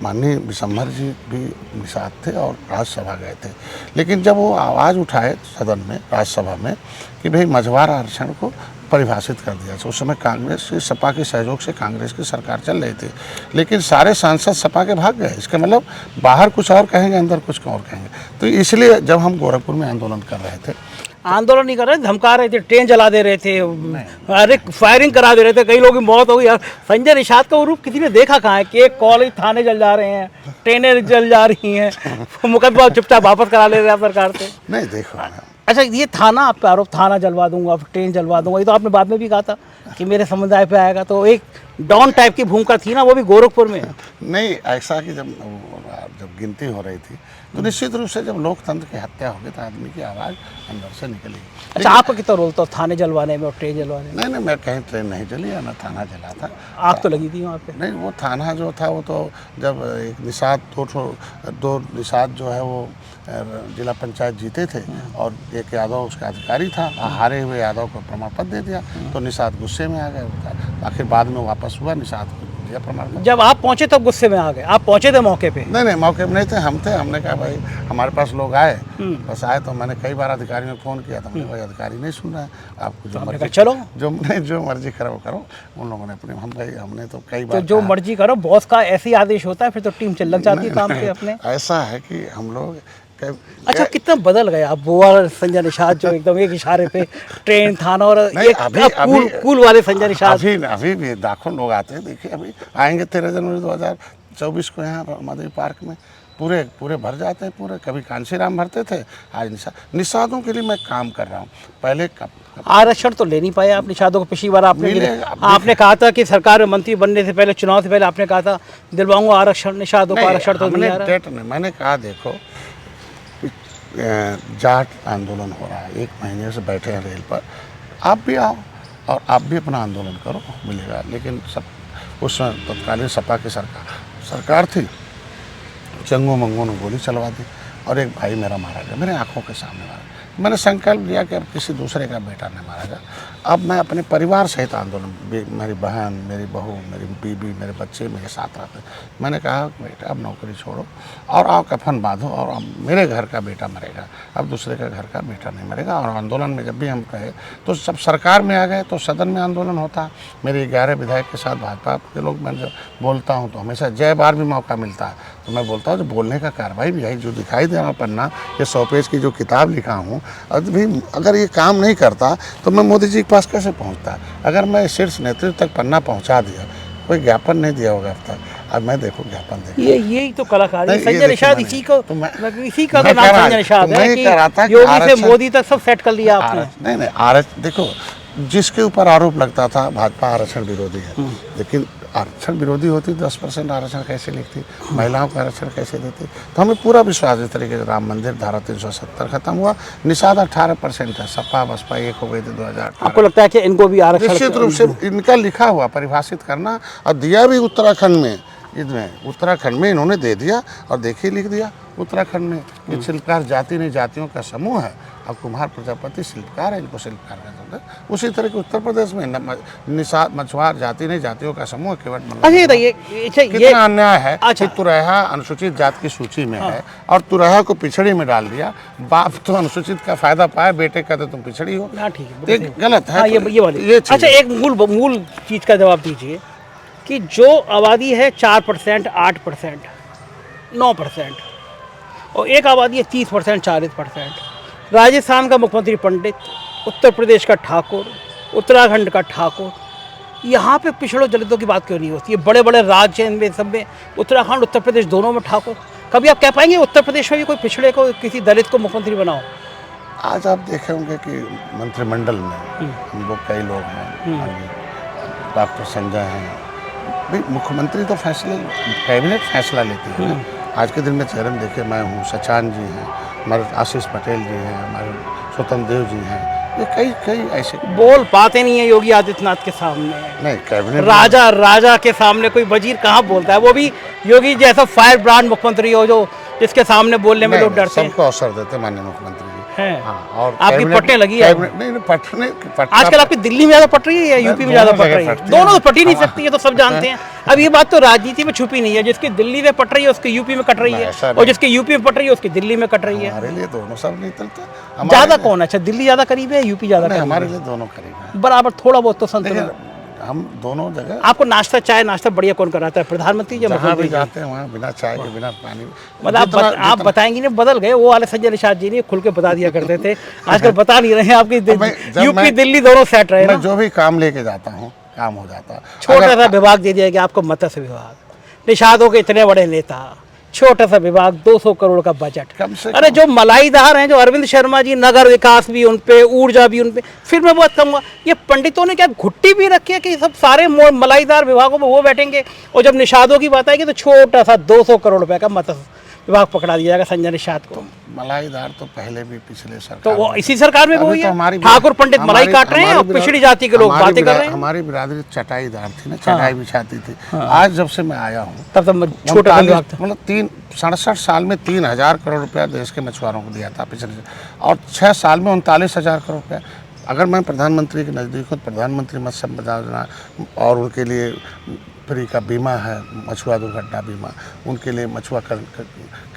माननीय विशंभर जी भी निषाद थे और राज्यसभा गए थे, लेकिन जब वो आवाज़ उठाए सदन में, राज्यसभा में, कि भाई मझवार आरक्षण को परिभाषित कर दिया, तो उस समय कांग्रेस के, सपा के सहयोग से कांग्रेस की सरकार चल रही थी, लेकिन सारे सांसद सपा के भाग गए। इसका मतलब बाहर कुछ और कहेंगे, अंदर कुछ और कहेंगे। तो इसलिए जब हम गोरखपुर में आंदोलन कर रहे थे, आंदोलन नहीं कर रहे थे, धमका रहे थे, ट्रेन जला दे रहे थे, अरे फायरिंग करा दे रहे थे, कई लोगों की मौत हो गई। यार संजय निषाद का रूप किसी ने देखा कहाँ है कि एक कॉलेज, थाने जल जा रहे हैं, ट्रेनें जल जा रही हैं, मुकदमा चुपचाप वापस करा ले रहे हैं सरकार से। नहीं देखो, अच्छा, ये थाना आप पे आरोप, थाना जलवा दूंगा, ट्रेन जलवा दूंगा, ये तो आपने बाद में भी कहा था कि मेरे समुदाय पे आएगा, तो एक डॉन टाइप की भूमिका थी ना, वो भी गोरखपुर में। नहीं, ऐसा कि जब गिनती हो रही थी तो निश्चित रूप से जब लोकतंत्र की हत्या होगी तो आदमी की आवाज़ अंदर से निकलेगी। अच्छा, आपका कितना रोल था थाने जलवाने में और ट्रेन जलवाने में? नहीं, मैं कहीं ट्रेन नहीं जली या ना थाना जला था। आग तो लगी थी वहाँ पे? नहीं, वो थाना जो था वो तो जब एक निषाद, दो निषाद जो है वो जिला पंचायत जीते थे और एक यादव उसका अधिकारी था, हारे हुए यादव को प्रमाण पत्र दे दिया, तो निषाद गुस्से में आ गए। आखिर बाद में वापस हुआ, निषाद को दिया प्रमाण पत्र। जब आप पहुंचे तब गुस्से में आ गए? आप पहुंचे थे मौके पे? नहीं, मौके पे नहीं थे, हम थे। हमने कहा भाई हमारे पास लोग आए, बस आए तो मैंने कई बार अधिकारी में फ़ोन किया था, भाई अधिकारी नहीं सुन रहा है, आपको जो मर्जी चलो, जो मर्जी करो। उन लोगों ने अपने, हमने तो कई बार, तो जो मर्जी करो, बॉस का ऐसे ही आदेश होता है, फिर तो टीम लग जाती है काम पे अपने। ऐसा है कि हम लोग अच्छा, कितना बदल गया अब वो वाला संजय निषाद जो एकदम एक इशारे पे ट्रेन, थाना, और एक कूल वाले संजय निषाद। अभी भी लाखों लोग आते हैं। देखिए अभी आएंगे 13 जनवरी 2024 को यहाँ माधवी पार्क में, पूरे भर जाते हैं पूरे। कभी कांशीराम भरते थे, आज निषादों के लिए मैं काम कर रहा हूँ। पहले आरक्षण तो ले नहीं पाए आप निषादों को, पिछली बार आपने कहा था कि सरकार में मंत्री बनने से पहले, चुनाव से पहले आपने कहा था दिलवाऊंगा आरक्षण, निषादों को आरक्षण तो नहीं आ रहा। मैंने कहा देखो, जाट आंदोलन हो रहा है, 1 महीने से बैठे हैं रेल पर, आप भी आओ और आप भी अपना आंदोलन करो, मिलेगा। लेकिन सब उस तत्कालीन सपा की सरकार थी, चंगू मंगू ने गोली चलवा दी। और एक भाई मेरा मारा गया, मेरे आंखों के सामने मारा गया। मैंने संकल्प लिया कि अब किसी दूसरे का बेटा नहीं मारा गया। अब मैं अपने परिवार सहित आंदोलन, मेरी बहन, मेरी बहू, मेरी बीबी, मेरे बच्चे मेरे साथ रहते। मैंने कहा बेटा अब नौकरी छोड़ो और आओ कफन बांधो, और अब मेरे घर का बेटा मरेगा, अब दूसरे का घर का बेटा नहीं मरेगा। और आंदोलन में जब भी हम कहे तो सब सरकार में आ गए तो सदन में आंदोलन होता। मेरे 11 विधायक के साथ भाजपा के लोग, मैं जब बोलता हूँ तो हमेशा जय बार भी मौका मिलता है तो मैं बोलता हूँ जो बोलने का कार्रवाई भी है, जो दिखाई दे रहा पन्ना, ये 100 पेज की जो किताब लिखा हूँ, अभी अगर ये काम नहीं करता तो मैं मोदी जी के पास कैसे पहुँचता। अगर मैं शीर्ष नेतृत्व तक पन्ना पहुँचा दिया, कोई ज्ञापन नहीं दिया होगा अब तक, अब मैं देखो ज्ञापन देखो। यही तो कलाकारी नहीं, संजय निषाद, इसी को तो इसी का तो नाम संजय निषाद है कि योगी से मोदी तक सब सेट कर लिया आपने। नहीं आरक्षण देखो, जिसके ऊपर आरोप लगता था भाजपा आरक्षण विरोधी है, लेकिन आरक्षण विरोधी होती 10% आरक्षण कैसे लिखती, महिलाओं का आरक्षण कैसे देती। तो हमें पूरा विश्वास इस तरीके से राम मंदिर धारा 370 खत्म हुआ, निषाद 18% है, सपा बसपा एक हो गई थी 2018। आपको लगता है कि इनको भी आरक्षण निश्चित रूप से इनका लिखा हुआ परिभाषित करना, और दिया भी उत्तराखंड में, उत्तराखंड में इन्होंने दे दिया, और देखिए लिख दिया उत्तराखंड में कि शिल्पकार जाति नहीं जातियों का समूह है, और कुम्हार प्रजापति शिल्पकार है, इनको शिल्पकार का समझ। उसी तरह के उत्तर प्रदेश में निषाद मछुआर जाति नहीं जातियों का समूह केवल। कितना अन्याय है कि तुरहा अनुसूचित जाति की सूची में है और तुरहा को पिछड़ी में डाल दिया। बाप तो अनुसूचित का फायदा पाए, बेटे का तो तुम पिछड़ी हो, ठीक है, गलत है। ये अच्छा, एक मूल चीज का जवाब दीजिए कि जो आबादी है 4%, 8%, 9%, और एक आबादी है 30%, 40%। राजस्थान का मुख्यमंत्री पंडित, उत्तर प्रदेश का ठाकुर, उत्तराखंड का ठाकुर, यहाँ पे पिछड़ों दलितों की बात क्यों नहीं होती है? बड़े बड़े राज्य हैं, इनमें सब में उत्तराखंड उत्तर प्रदेश दोनों में ठाकुर। कभी आप कह पाएंगे उत्तर प्रदेश में भी कोई पिछड़े को, किसी दलित को मुख्यमंत्री बनाओ? आज आप देखे होंगे कि मंत्रिमंडल में हम लोग कई लोग हैं, डॉक्टर संजय हैं, भाई मुख्यमंत्री तो फैसले, कैबिनेट फैसला लेती है। आज के दिन में चेहरे में देखिए, मैं हूँ, सचान जी हैं, हमारे आशीष पटेल जी हैं, हमारे स्वतंत्र देव जी हैं, ये कई ऐसे बोल पाते नहीं है योगी आदित्यनाथ के सामने। नहीं, कैबिनेट राजा के सामने कोई वजीर कहाँ बोलता है? वो भी योगी जैसा फायर ब्रांड मुख्यमंत्री हो जो जिसके सामने बोलने में लोग डरते हैं। सबको अवसर देते माननीय मुख्यमंत्री जी। हाँ, और आपकी पटने लगी है? नहीं पटने आजकल आपकी दिल्ली में ज्यादा पट रही है या यूपी में ज्यादा पट रही है? दोनों तो पट ही नहीं सकती है, तो सब जानते हैं। अब ये बात तो राजनीति में छुपी नहीं है, जिसकी दिल्ली में पट रही है उसकी यूपी में कट रही है, और जिसकी यूपी में पट रही है उसकी दिल्ली में कट रही है। हमारे लिए दोनों सब नहीं चलते। ज्यादा कौन? अच्छा, दिल्ली ज्यादा करीब है, यूपी ज्यादा करीब? हमारे लिए दोनों करीब है, बराबर, थोड़ा बहुत तो संतुलन। हम दोनों जगह। आपको नाश्ता, चाय नाश्ता बढ़िया कौन कराता है, प्रधानमंत्री या मुख्यमंत्री? जाते हैं वहाँ बिना चाय के बिना पानी। मतलब आप बताएंगे नहीं, बदल गए। वो वाले संजय निषाद जी ने खुल के बता दिया करते थे, आजकल बता नहीं रहे हैं। आपकी यूपी दिल्ली दोनों सेट रहे। मैं जो भी काम लेके जाता हूँ काम हो जाता है। छोटा सा विभाग दे दिया गया आपको, मत्स्य विभाग, निषादों के इतने बड़े नेता, छोटा सा विभाग, 200 करोड़ का बजट। अरे जो मलाईदार हैं, जो अरविंद शर्मा जी, नगर विकास भी उन पे, ऊर्जा भी उन पे। फिर मैं बात कहूँगा, ये पंडितों ने क्या घुट्टी भी रखी है कि सब सारे मलाईदार विभागों में वो बैठेंगे, और जब निषादों की बात आएगी तो छोटा सा 200 करोड़ रुपए का मत्स्य विभाग पकड़ा दिया जाएगा संजय निषाद को। मलाईदार तो पहले भी पिछले सरकार, तो वो इसी सरकार में वो तो ठाकुर पंडित मलाई काट रहे हैं और पिछड़ी जाति के लोग बातें कर रहे हैं। हमारी बिरादरी चटाईदार थी ना, चटाई बिछाती थी। आज जब से मैं आया हूँ तब छोटा मतलब 67 साल में 3000 करोड़ रुपया देश के मछुआरों को दिया था पिछले, और 6 साल में 39,000 करोड़ रुपया। अगर मैं प्रधानमंत्री के नज़दीक हूँ, प्रधानमंत्री मत्स्य संपदा योजना और उनके लिए फ्री का बीमा है, मछुआ दुर्घटना बीमा, उनके लिए मछुआ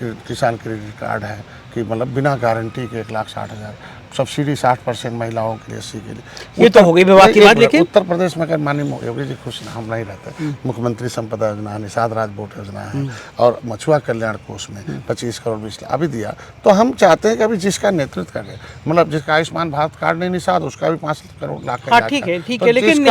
किसान क्रेडिट कार्ड है कि मतलब बिना गारंटी के 1,60,000, सब्सिडी 60% महिलाओं के लिए, एससी के लिए। ये तो हो गई विभाग की बात। लेकिन उत्तर प्रदेश में अगर माननीय योगी जी खुश हम नहीं रहते, मुख्यमंत्री संपदा योजना, निषाद राज बोट योजना है, और मछुआ कल्याण कोष में 25 करोड़ 20 लाख अभी दिया। तो हम चाहते हैं कि अभी जिसका नेतृत्व करे, मतलब जिसका आयुष्मान भारत कार्ड नहीं निषाद, उसका भी 5 करोड़ लाख। हाँ, ठीक है, लेकिन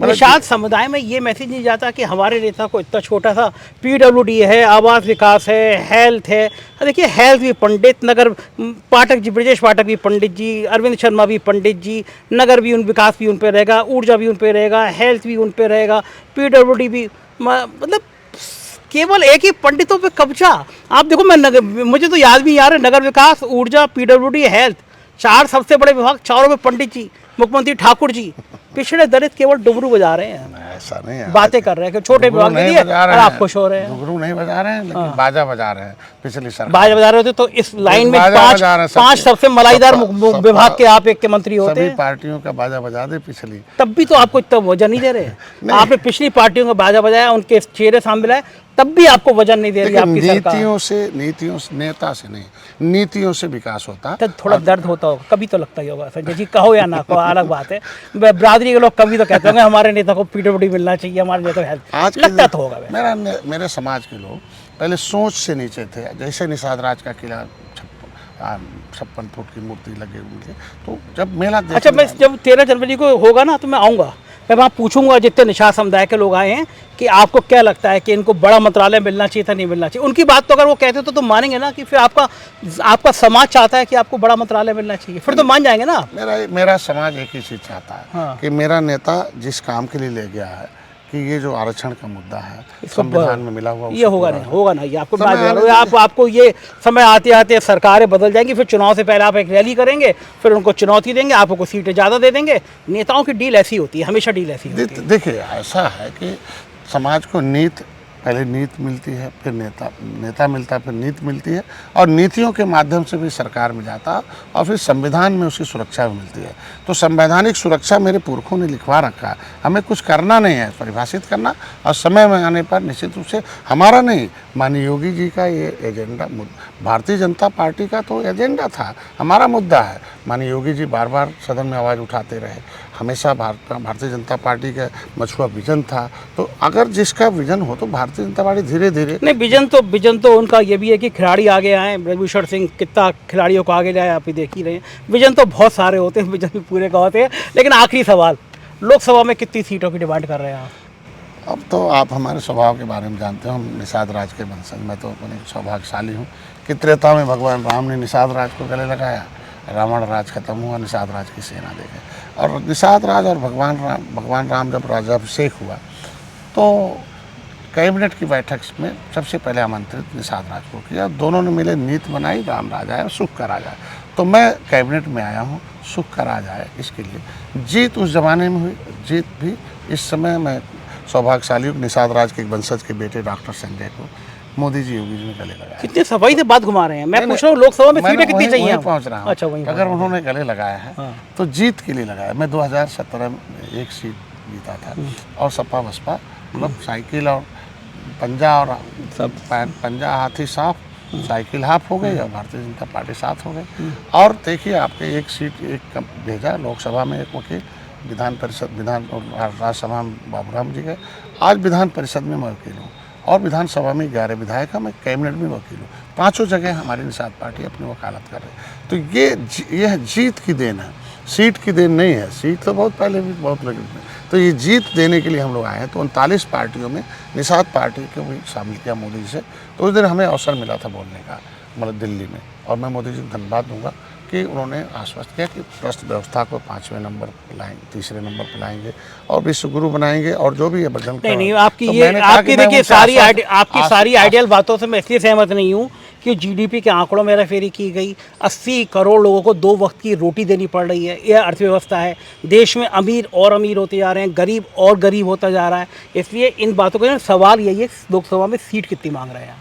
निषाद समुदाय में ये मैसेज नहीं जाता कि हमारे नेता को इतना छोटा सा PWD है, आवास विकास है, हेल्थ है। देखिए, हेल्थ भी पंडित, नगर पाठक जी, ब्रजेश पाठक भी पंडित जी, अरविंद शर्मा भी पंडित जी, नगर भी विकास भी उन पे रहेगा, ऊर्जा भी उन पे रहेगा, हेल्थ भी उन पे रहेगा, PWD भी। मतलब केवल एक ही पंडितों पे कब्जा। आप देखो, मुझे तो याद भी यार है, नगर विकास, ऊर्जा, PWD, हेल्थ, 4 सबसे बड़े विभाग, चारों में पंडित जी। मुख्यमंत्री ठाकुर जी पिछड़े दलित केवल डुमरू बजा रहे हैं, ऐसा नहीं है, बातें कर रहे हैं कि छोटे विभाग के लिए, और आप खुश हो रहे हैं। घुंघरू नहीं बजा रहे हैं, लेकिन बाजा बजा रहे हैं। पिछली सरकार बाजा बजा रहे होते तो इस लाइन में बाजा बजा रहे हैं, पांच सबसे मलाईदार सबका- विभाग के आप एक के मंत्री होते सभी हैं, पार्टियों का बाजा बजा दे पिछली। तब भी तो आपको इतना वजन नहीं दे रहे। आपने पिछली पार्टियों का बाजा बजाया, उनके चेहरे सामने लाए, तब भी आपको वजन नहीं दे रही लेकिन आपकी सरकार। नीतियों से नेता से नहीं, नीतियों से विकास होता है। तो थोड़ा दर्द होता होगा, कभी तो लगता ही होगा संजय जी, कहो या ना कहो अलग बात है। बरादरी के लोग कभी तो कहते होंगे हमारे नेता को पीडब्ल्यूडी मिलना चाहिए, हमारे नेता को हेल्प, आज के लगता तो होगा वैसे। मेरे समाज के लोग पहले सोच से नीचे थे। जैसे निषाद राज का किला 56 फुट की मूर्ति लगे हुए थे, तो जब मेला अच्छा, मैं जब 13 जनवरी को होगा ना तो मैं आऊँगा, मैं वहाँ पूछूंगा जितने निषाद समुदाय के लोग आए हैं कि आपको क्या लगता है कि इनको बड़ा मंत्रालय मिलना चाहिए था, नहीं मिलना चाहिए। उनकी बात तो अगर वो कहते तो तुम मानेंगे ना कि फिर आपका समाज चाहता है कि आपको बड़ा मंत्रालय मिलना चाहिए, फिर तो मान जाएंगे ना। मेरा समाज एक ही चीज़ चाहता है, हाँ। कि मेरा नेता जिस काम के लिए ले गया है, कि ये जो आरक्षण का मुद्दा है इसको संविधान में मिला हुआ, ये होगा नहीं, होगा ना, ये आपको समय बात आने बता रहा हूं। आपको ये समय आते आते सरकारें बदल जाएंगी, फिर चुनाव से पहले आप एक रैली करेंगे, फिर उनको चुनौती देंगे, आपको कुछ सीटें ज़्यादा दे देंगे। नेताओं की डील ऐसी होती है, हमेशा डील ऐसी होती है। देखिए ऐसा है कि समाज को पहले नीति मिलती है, फिर नेता मिलता है, फिर नीति मिलती है, और नीतियों के माध्यम से भी सरकार में जाता है, और फिर संविधान में उसकी सुरक्षा भी मिलती है। तो संवैधानिक सुरक्षा मेरे पुरखों ने लिखवा रखा है, हमें कुछ करना नहीं है, परिभाषित करना, और समय में आने पर निश्चित रूप से हमारा नहीं, माननीय योगी जी का ये एजेंडा, भारतीय जनता पार्टी का तो एजेंडा था, हमारा मुद्दा है। माननीय योगी जी बार बार सदन में आवाज़ उठाते रहे, हमेशा भारतीय जनता पार्टी का मछुआ विजन था। तो अगर जिसका विजन हो तो भारतीय जनता पार्टी धीरे धीरे नहीं, विजन तो उनका ये भी है कि खिलाड़ी आगे आए। ब्रजभूषण सिंह कितना खिलाड़ियों को आगे लाए, आप ही देख ही रहे हैं। विजन तो बहुत सारे होते हैं, विजन भी पूरे का होते हैं। लेकिन आखिरी सवाल, लोकसभा में कितनी सीटों की डिमांड कर रहे हैं आप? अब तो आप हमारे स्वभाव के बारे में जानते हो, हम निषाद राज के वंशज, मैं तो अपने सौभाग्यशाली हूँ कि त्रेता में भगवान राम ने निषाद राज को गले लगाया, रावण राज खत्म हुआ, निषाद राज की सेना देखे, और निषाद राज और भगवान राम जब राज्याभिषेक हुआ तो कैबिनेट की बैठक में सबसे पहले आमंत्रित निषाद राज को किया। दोनों ने मिले नीति बनाई, राम राज आया, सुख का राज आया। तो मैं कैबिनेट में आया हूँ, सुख का राज आया। इसके लिए जीत उस जमाने में हुई, जीत भी इस समय मैं सौभाग्यशाली हूँ। निषाद राज के एक वंशज के बेटे डॉक्टर संजय को मोदी जी योगी जी ने गले लगाया। कितनी सफाई से बात घुमा रहे हैं। मैं पूछ रहा हूँ लोकसभा में सीटें कितनी चाहिए? पहुँच रहा हूँ। अच्छा, वहीं अगर उन्होंने गले लगाया है हाँ। तो जीत के लिए लगाया। मैं 2017 में एक सीट जीता था, और सपा बसपा मतलब साइकिल और पंजा, और सब पंजा हाथी साफ, साइकिल हाफ हो गई, और भारतीय जनता पार्टी साथ हो गई। और देखिए आपके एक सीट एक भेजा लोकसभा में, एक वकील, विधान और राज्यसभा में बाबूराम जी गए। आज विधान परिषद में मैं वकील हूँ, और विधानसभा में 11 विधायक हैं, मैं कैबिनेट में वकील हूँ। पांचों जगह हमारी निषाद पार्टी अपनी वकालत कर रही है। तो ये जीत की देन है, सीट की देन नहीं है। सीट तो बहुत पहले भी बहुत लगी थी। तो ये जीत देने के लिए हम लोग आए हैं। तो 39 पार्टियों में निषाद पार्टी को भी शामिल किया मोदी जी से। तो उस दिन हमें अवसर मिला था बोलने का, मतलब दिल्ली में, और मैं मोदी जी को धन्यवाद दूंगा कि उन्होंने आश्वस्त किया कि ट्रस्ट व्यवस्था को 5वें नंबर पर लाएंगे, 3रे नंबर पर लाएंगे, और विश्व गुरु बनाएंगे, और जो भी है बजरंग। नहीं, आपकी देखिए सारी आइडियल बातों से मैं इसलिए सहमत नहीं हूँ कि जीडीपी के आंकड़ों में हेराफेरी की गई। 80 करोड़ लोगों को 2 वक्त की रोटी देनी पड़ रही है, यह अर्थव्यवस्था है। देश में अमीर और अमीर होते जा रहे हैं, गरीब और गरीब होता जा रहा है। इसलिए इन बातों का सवाल यही है, लोकसभा में सीट कितनी मांग रहे हैं?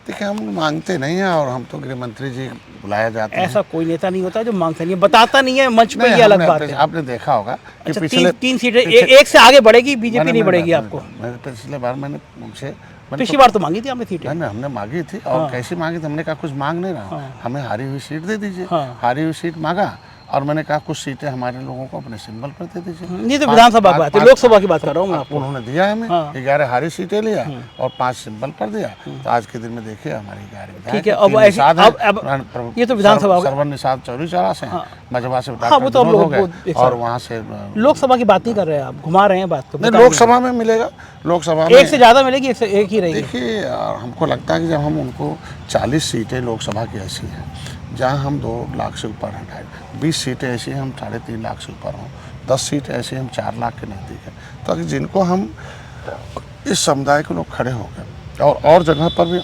देखिए, हम मांगते नहीं हैं, और हम तो गृह मंत्री जी बुलाया जाते हैं। ऐसा कोई नेता नहीं होता जो मांगता नहीं है, बताता नहीं है मंच पे, ये अलग बात है। आपने देखा होगा कि अच्छा, पिछले तीन सीटें एक से आगे बढ़ेगी बीजेपी, नहीं बढ़ेगी आपको? पिछले बार मैंने उनसे पिछली बार तो मांगी थी आपने सीटें? हमने मांगी थी, और कैसी मांगी थी, हमने कहा कुछ मांग नहीं रहा, हमें हारी हुई सीट दे दीजिए। हारी हुई सीट मांगा, और मैंने कहा कुछ सीटें हमारे लोगों को अपने सिंबल पर दे दीजिए। ये तो विधानसभा की बात है, लोकसभा की बात कर रहा हूँ मैं आपको। उन्होंने दिया हमें 11 हारी सीटें लिया, और 5 सिंबल पर दिया। तो आज के दिन में देखिए हमारी 11 विधायक, ठीक है। अब ये तो विधानसभा, सरवन निषाद चौधरी चौरा से मजबा से वो तो हो गए, और वहाँ से लोकसभा की बात नहीं कर रहे हैं आप, घुमा रहे हैं बात को। लोकसभा में मिलेगा, लोकसभा में एक से ज़्यादा मिलेगी, एक ही रहेगी। देखिए, हमको लगता है कि जब हम उनको 40 सीटें लोकसभा की ऐसी हैं जहाँ हम 2 लाख से ऊपर हैं, 20 सीटें ऐसी हैं हम 3.5 लाख से ऊपर हों, 10 सीटें ऐसी हम 4 लाख के नज़दीक हैं। तो अगर जिनको हम इस समुदाय के लोग खड़े हो गए, और जगह पर भी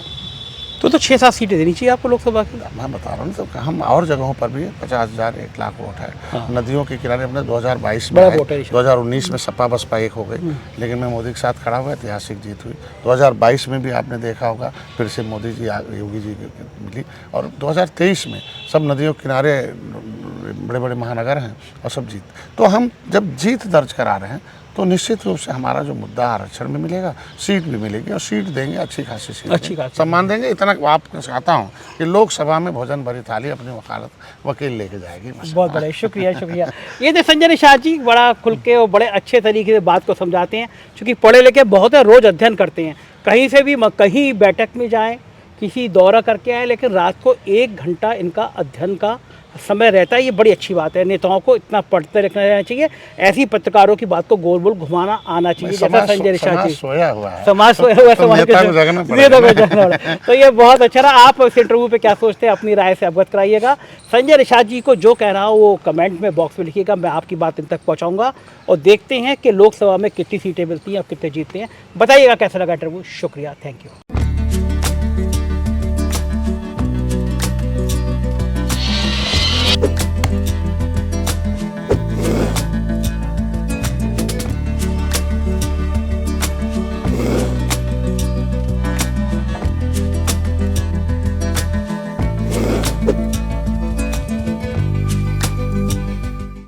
तो 6-7 सीटें देनी चाहिए आपको लोकसभा की। मैं बता रहा हूँ तो हम और जगहों पर भी 50,000 1 लाख वोट है। हाँ। नदियों के किनारे अपने 2022 में बड़ा आए, वोट है। 2019 में सपा बसपा एक हो गई, लेकिन मैं मोदी के साथ खड़ा हुआ, ऐतिहासिक जीत हुई। 2022 में भी आपने देखा होगा फिर से मोदी जी योगी जी मिली, और 2023 में सब नदियों के किनारे बड़े बड़े महानगर हैं और सब जीत। तो हम जब जीत दर्ज करा रहे हैं तो निश्चित रूप से हमारा जो मुद्दा आरक्षण में मिलेगा, सीट भी मिलेगी, और सीट देंगे अच्छी खासी सीट, अच्छी खासी सम्मान देंगे। इतना आपको चाहता हूँ कि लोकसभा में भोजन भरी थाली अपनी वकील लेके जाएगी। बहुत बड़ा शुक्रिया शुक्रिया। ये थे संजय निषाद जी, बड़ा खुल के और बड़े अच्छे तरीके से बात को समझाते हैं, क्योंकि पढ़े लिखे बहुत है, रोज़ अध्ययन करते हैं, कहीं से भी कहीं बैठक में जाएँ, किसी दौरा करके आए, लेकिन रात को 1 घंटा इनका अध्ययन का समय रहता है। ये बड़ी अच्छी बात है, नेताओं को इतना पढ़ते रखना चाहिए, ऐसी पत्रकारों की बात को गोल गोल घुमाना आना चाहिए, जैसा संजय निषाद जी। सोया हुआ है, समाज सोया हुआ है, समाज नेता को जगाना पड़ेगा। तो ये बहुत अच्छा रहा। आप इस इंटरव्यू पे क्या सोचते हैं, अपनी राय से अवगत कराइएगा। संजय निषाद जी को जो कह रहा हो वो कमेंट में बॉक्स में लिखिएगा, मैं आपकी बात इन तक पहुँचाऊँगा, और देखते हैं कि लोकसभा में कितनी सीटें मिलती हैं और कितने जीतते हैं। बताइएगा कैसा लगा इंटरव्यू। शुक्रिया, थैंक यू।